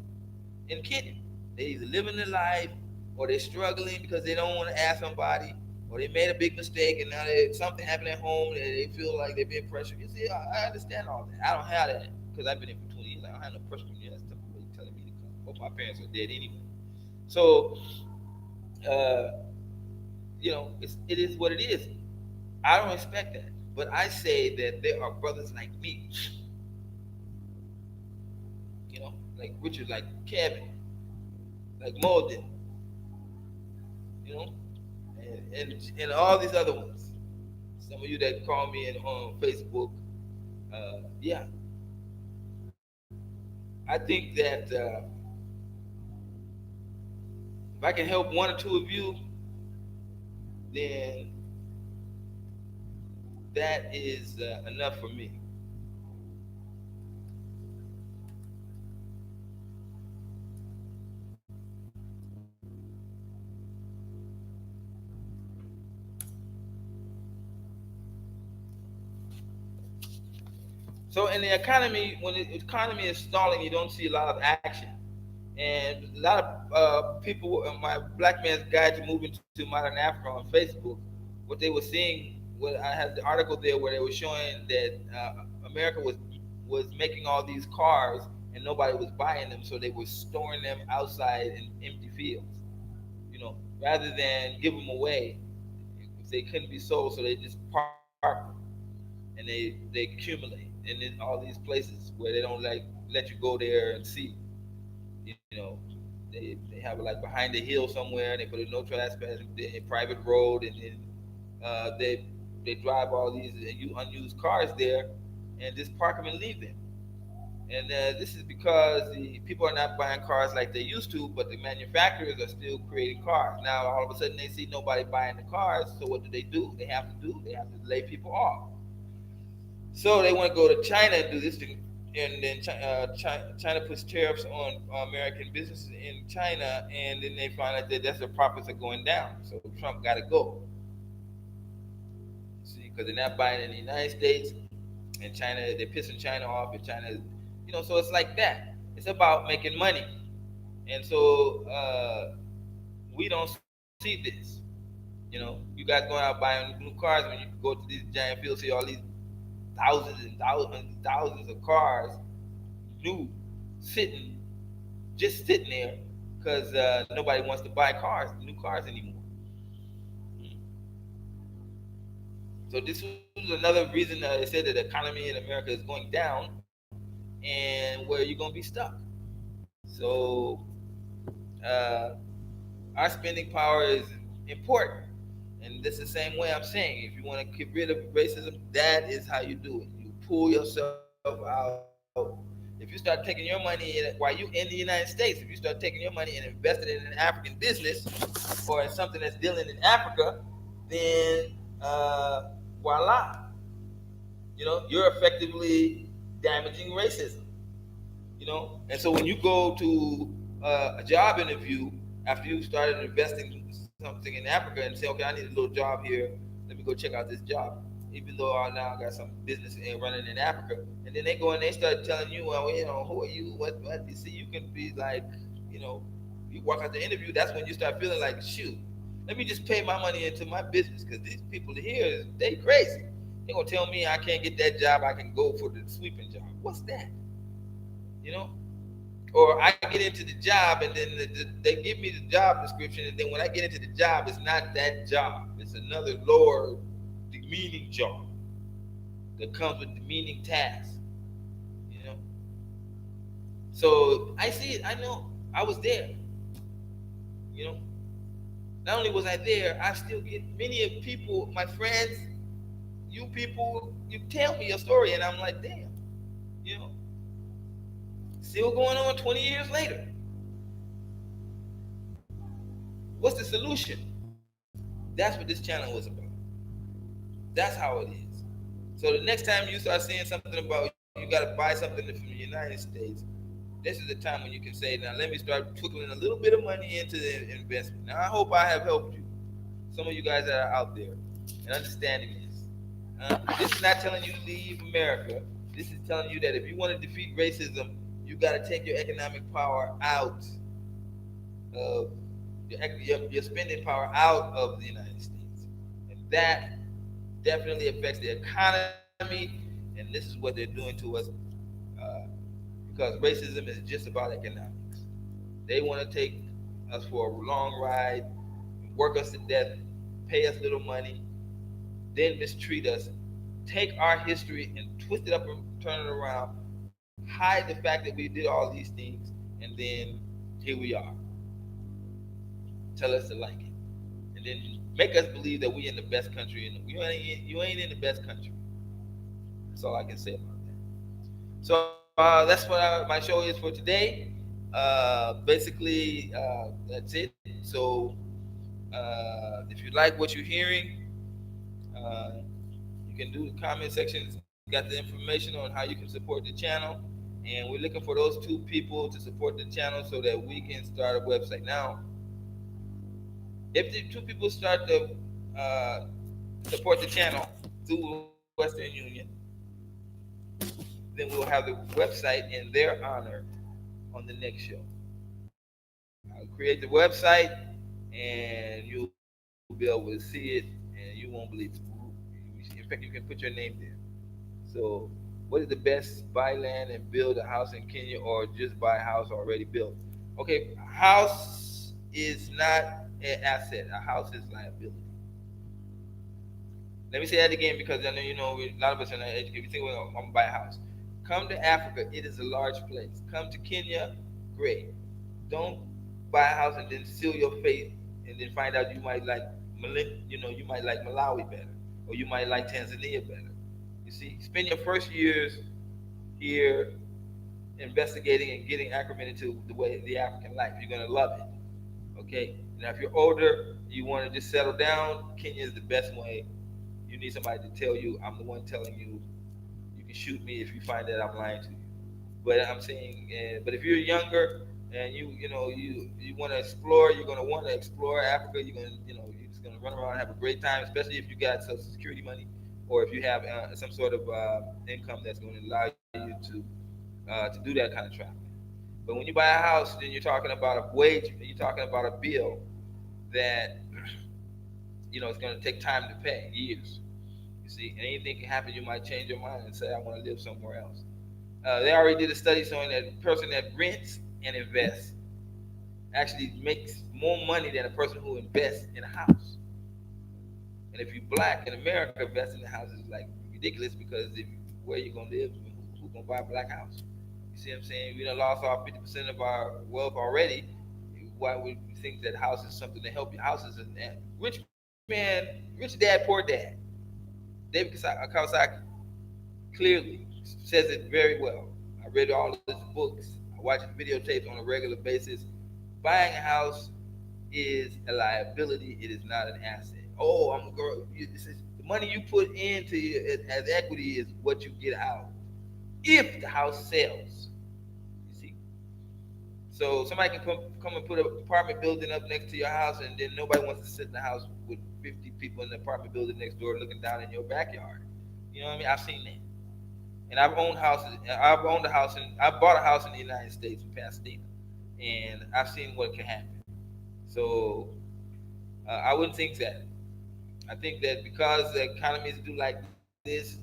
in Kenya. They either living their life or they're struggling because they don't want to ask somebody, or they made a big mistake and now something happened at home and they feel like they're being pressured. You see, I understand all that. I don't have that because I've been here for 20 years. I don't have no pressure from you. That's telling me to come. Both my parents are dead anyway. So, uh, it is what it is. I don't expect that. But I say that there are brothers like me, like Richard, like Kevin, like Molden, you know, and all these other ones. Some of you that call me on Facebook, yeah, I think that if I can help one or two of you, then that is enough for me. So in the economy, when the economy is stalling, you don't see a lot of action. And a lot of people, my Black Man's Guide to Moving to Modern Africa on Facebook, what they were seeing, what I had the article there where they were showing that America was making all these cars and nobody was buying them, so they were storing them outside in empty fields, rather than give them away if they couldn't be sold, so they just park them and they accumulate and in all these places where they don't like let you go there and see. You know, they have it like behind the hill somewhere. And they put a no trespassing, a private road, and then they drive all these unused cars there, and just park them and leave them. And this is because the people are not buying cars like they used to, but the manufacturers are still creating cars. Now all of a sudden they see nobody buying the cars, so what do? They have to do. They have to lay people off. So they want to go to China and do this thing, and then China puts tariffs on American businesses in China, and then they find out that their profits are going down. So Trump got to go. See, because they're not buying in the United States, and China, they're pissing China off, and China, so it's like that. It's about making money, and so we don't see this. You guys going out buying new cars when you go to these giant fields, see all these thousands and thousands and thousands of cars, new, sitting, just sitting there, because nobody wants to buy new cars anymore. So this was another reason they said that the economy in America is going down, and where you're gonna be stuck. So uh, our spending power is important, and this is the same way I'm saying. If you want to get rid of racism, that is how you do it. You pull yourself out. If you start taking your money in, while you in the United States, if you start taking your money and invest it in an African business or in something that's dealing in Africa, then voila, you're effectively damaging racism. And so when you go to a job interview after you started investing something in Africa and say, okay, I need a little job here, let me go check out this job, even though I now got some business running in Africa, and then they go and they start telling you, well, who are you, what you see, you can be like, you know you walk out the interview, that's when you start feeling like, shoot, let me just pay my money into my business, because these people here, they crazy. They're gonna tell me I can't get that job, I can go for the sweeping job. What's that? you know or I get into the job, and then they give me the job description, and then when I get into the job, it's not that job. It's another lower, demeaning job that comes with demeaning tasks. You know, so I see it. I know. I was there. You know, not only was I there, I still get many of people, my friends, you people, you tell me your story, and I'm like, damn, you know, still going on 20 years later. What's the solution? That's what this channel was about. That's how it is. So the next time you start seeing something about you got to buy something from the United States, this is the time when you can say, now let me start trickling a little bit of money into the investment. Now I hope I have helped you, some of you guys that are out there, and understanding this. This is not telling you to leave America. This is telling you that if you want to defeat racism, you got to take your economic power out of your spending power out of the United States, and that definitely affects the economy. And this is what they're doing to us, uh, because racism is just about economics. They want to take us for a long ride, work us to death, pay us little money, then mistreat us, take our history and twist it up and turn it around, hide the fact that we did all these things, and then here we are. Tell us to like it, and then make us believe that we in the best country. And you ain't in the best country. That's all I can say about that. So that's what my show is for today. Basically, that's it. So if you like what you're hearing, uh, you can do the comment section. It's got the information on how you can support the channel. And we're looking for those two people to support the channel so that we can start a website. Now, if the two people start to support the channel through Western Union, then we'll have the website in their honor on the next show. I'll create the website, and you'll be able to see it, and you won't believe it. In fact, you can put your name there. So, what is the best? Buy land and build a house in Kenya, or just buy a house already built? Okay, a house is not an asset. A house is liability. Let me say that again because I know a lot of us are not educated. We think we're going to buy a house. Come to Africa. It is a large place. Come to Kenya. Great. Don't buy a house and then seal your fate and then find out you might like you might like Malawi better, or you might like Tanzania better. You see, spend your first years here investigating and getting acclimated to the way the African life. You're gonna love it. Okay. Now, if you're older, you want to just settle down. Kenya is the best way. You need somebody to tell you. I'm the one telling you. You can shoot me if you find that I'm lying to you. But I'm saying, but if you're younger and you want to explore, you're gonna want to explore Africa. You're gonna you're just gonna run around and have a great time, especially if you got Social Security money, or if you have some sort of income that's going to allow you to do that kind of traveling. But when you buy a house, then you're talking about a wage. You're talking about a bill that it's going to take time to pay, years. You see, and anything can happen. You might change your mind and say, "I want to live somewhere else." They already did a study showing that a person that rents and invests actually makes more money than a person who invests in a house. And if you're black in America, investing in a house is like ridiculous because if where you gonna live, who's gonna buy a black house? You see what I'm saying? We done lost our 50% of our wealth already. Why would we think that house is something to help you? Houses and rich man, rich dad, poor dad. David Kawasaki clearly says it very well. I read all his books. I watch his videotapes on a regular basis. Buying a house is a liability. It is not an asset. Oh, I'm a girl. This is the money you put into it as equity is what you get out if the house sells. You see, so somebody can come and put an apartment building up next to your house, and then nobody wants to sit in the house with 50 people in the apartment building next door looking down in your backyard. You know what I mean? I've seen that. And I've owned houses. I've owned a house, and I bought a house in the United States in Pasadena, and I've seen what can happen. So I wouldn't think that. I think that because the economy is do like this,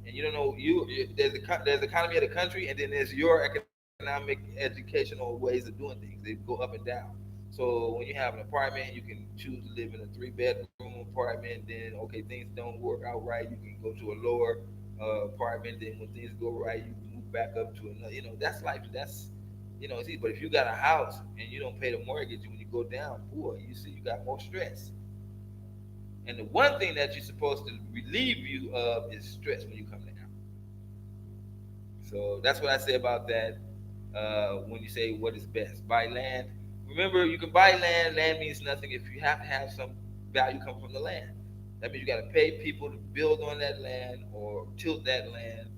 and you don't know there's economy of the country, and then there's your economic educational ways of doing things. They go up and down. So when you have an apartment, you can choose to live in a three-bedroom apartment. Then okay, things don't work out right, you can go to a lower apartment. Then when things go right, you move back up to another. That's life. That's it's easy. But if you got a house and you don't pay the mortgage, when you go down, boy, you see you got more stress. And the one thing that you're supposed to relieve you of is stress when you come to Africa. So that's what I say about that. When you say what is best, buy land. Remember, you can buy land. Land means nothing if you have to have some value come from the land. That means you got to pay people to build on that land or tilt that land.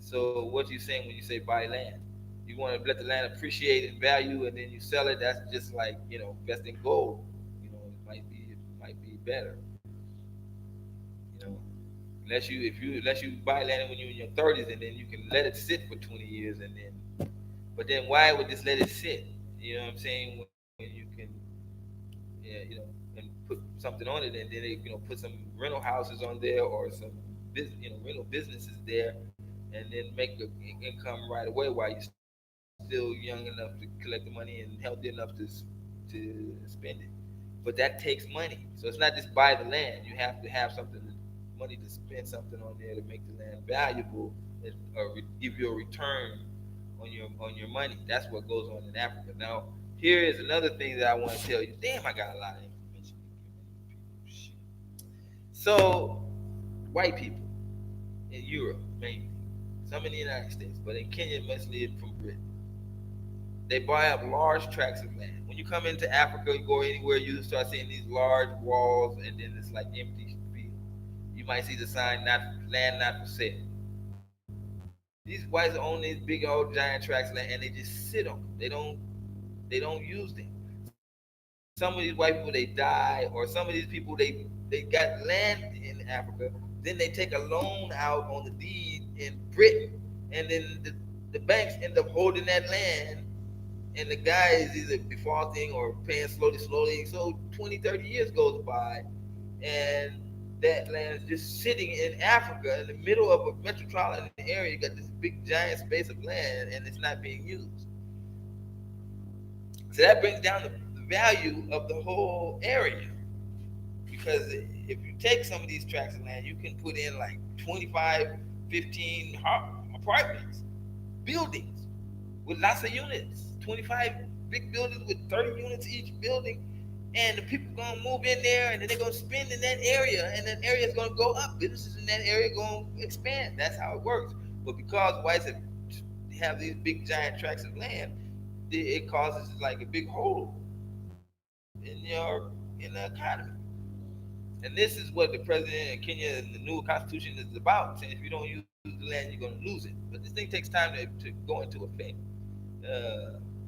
So what are you saying when you say buy land? You want to let the land appreciate in value and then you sell it. That's just like invest in gold. It might be better. You know, unless you buy land when you're in your 30s and then you can let it sit for 20 years and then. But then why would just let it sit? You know what I'm saying? When you can, yeah, and put something on it, and then they, put some rental houses on there or some rental businesses there, and then make the income right away while you're still young enough to collect the money and healthy enough to spend it. But that takes money, so it's not just buy the land. You have to have something, money to spend something on there to make the land valuable, or give you a return on your money. That's what goes on in Africa. Now, here is another thing that I want to tell you. Damn, I got a lot of information. Shit. So, white people in Europe, mainly, some in the United States, but in Kenya, mostly from Britain, they buy up large tracts of land. When you come into Africa, you go anywhere, you start seeing these large walls, and then it's like empty fields. You might see the sign, "Not land, not for sale." These whites own these big old giant tracts of land, and they just sit on them. They don't use them. Some of these white people they die, or some of these people they got land in Africa. Then they take a loan out on the deed in Britain, and then the banks end up holding that land, and the guy is either defaulting or paying slowly. So 20, 30 years goes by, and that land is just sitting in Africa in the middle of a metropolitan area. You got this big giant space of land, and it's not being used. So that brings down the value of the whole area. Because if you take some of these tracts of land, you can put in like 25, 15 apartments, buildings with lots of units, 25 big buildings with 30 units each building. And the people gonna move in there, and then they're gonna spend in that area, and that area is gonna go up. Businesses in that area gonna expand. That's how it works. But because whites have these big giant tracts of land, it causes like a big hole in the economy. And this is what the president of Kenya and the new constitution is about, saying if you don't use the land, you're going to lose it. But this thing takes time to go into effect.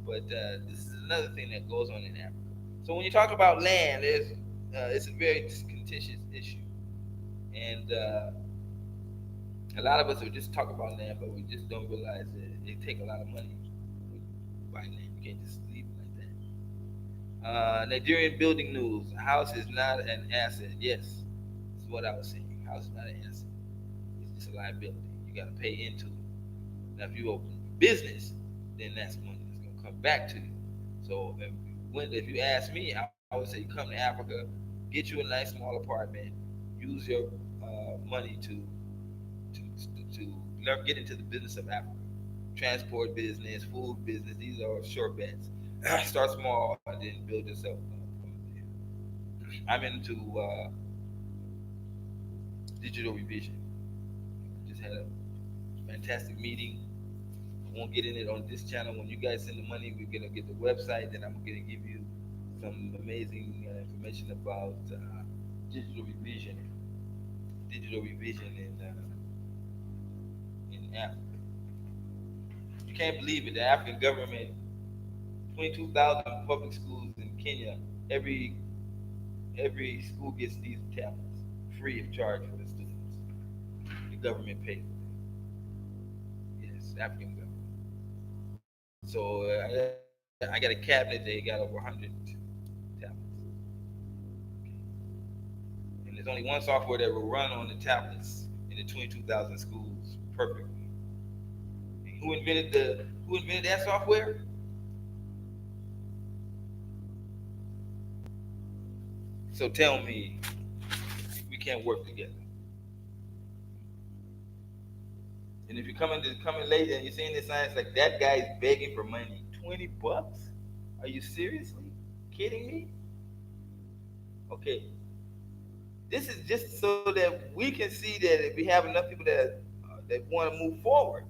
But this is another thing that goes on in Africa. So when you talk about land, it's a very contentious issue. And a lot of us would just talk about land, but we just don't realize that it take a lot of money to buy land. You can't just leave it like that. Nigerian building news. A house is not an asset. Yes, this is what I was saying. A house is not an asset. It's just a liability. You got to pay into it. Now, if you open a business, then that's money that's going to come back to you. So, if you ask me, I would say you come to Africa, get you a nice small apartment, use your money to get into the business of Africa. Transport business, food business, these are sure bets. Start small and then build yourself up from there. I'm into digital revision. Just had a fantastic meeting. I won't get in it on this channel. When you guys send the money, we're gonna get the website. Then I'm gonna give you some amazing information about digital revision, in Africa. You can't believe it. The African government, 22,000 public schools in Kenya, every school gets these tablets free of charge for the students. The government pays for them. Yes, African government. So I got a cabinet. They got over 100 tablets, and there's only one software that will run on the tablets in the 22,000 schools perfectly. And who invented that software? So tell me, we can't work together. And if you're coming late and you're seeing this sign, it's like that guy's begging for money. $20? Are you seriously kidding me? Okay. This is just so that we can see that if we have enough people that want to move forward.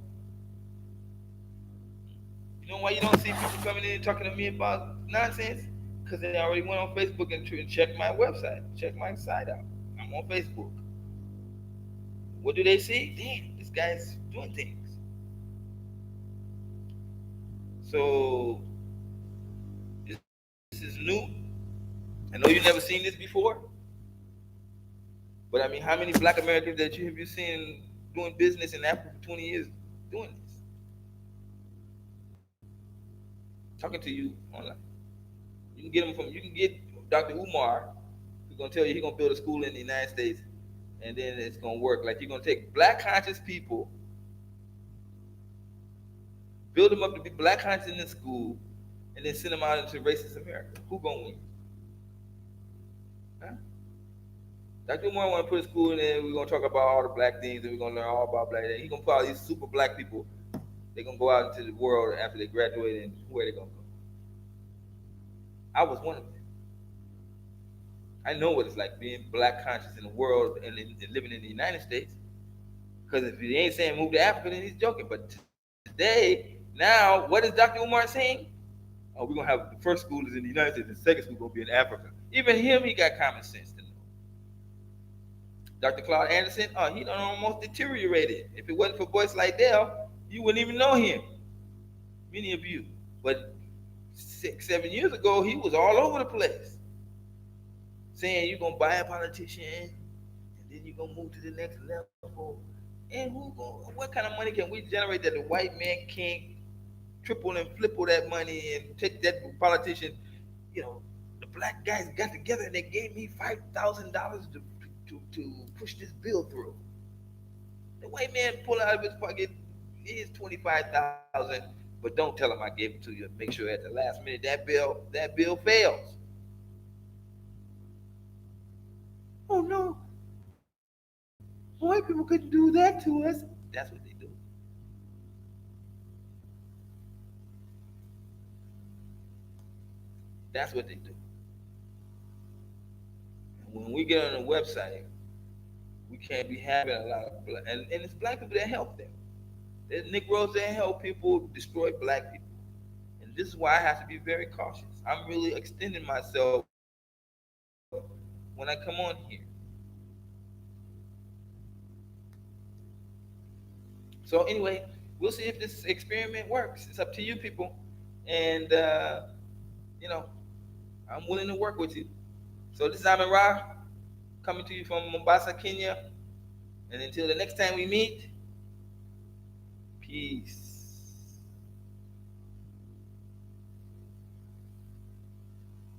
You know why you don't see people coming in and talking to me about nonsense? Because they already went on Facebook and checked my website, check my site out. I'm on Facebook. What do they see? Damn, this guy's doing things. So this is new. I know you've never seen this before, but I mean, how many Black Americans that you have you seen doing business in Africa for 20 years doing this? Talking to you online. You can get them from. You can get Dr. Umar, who's gonna tell you he's gonna build a school in the United States, and then it's gonna work. Like you're gonna take Black conscious people, build them up to be Black conscious in the school, and then send them out into racist America. Who gonna win? Huh? Dr. Umar want to put a school in there. We're gonna talk about all the Black things, and we're gonna learn all about Black. He's gonna put all these super Black people. They're gonna go out into the world after they graduate, and where they gonna go? I was one of them. I know what it's like being Black conscious in the world and living in the United States. Because if he ain't saying move to Africa, then he's joking. But today, now, what is Dr. Umar saying? Oh, we're gonna have the first school is in the United States, the second school gonna be in Africa. Even him, he got common sense to know. Dr. Claude Anderson, oh, he done almost deteriorated. If it wasn't for Boyce Lydell, you wouldn't even know him. Many of you. But 6, 7 years ago, he was all over the place, saying you're gonna buy a politician, and then you're gonna move to the next level. And what kind of money can we generate that the white man can't triple and flipple that money and take that politician? You know, the Black guys got together and they gave me $5,000 to push this bill through. The white man pull out of his pocket his 25,000, but don't tell him I gave it to you. And make sure at the last minute that bill fails. Oh no, white people couldn't do that to us. That's what they do. That's what they do. And when we get on the website, we can't be having a lot of black, and it's Black people that help them. There's Negroes that help people destroy Black people. And this is why I have to be very cautious. I'm really extending myself when I come on here. So anyway, we'll see if this experiment works. It's up to you people, and you know I'm willing to work with you. So this is Amin Ra coming to you from Mombasa, Kenya, and until the next time we meet, peace.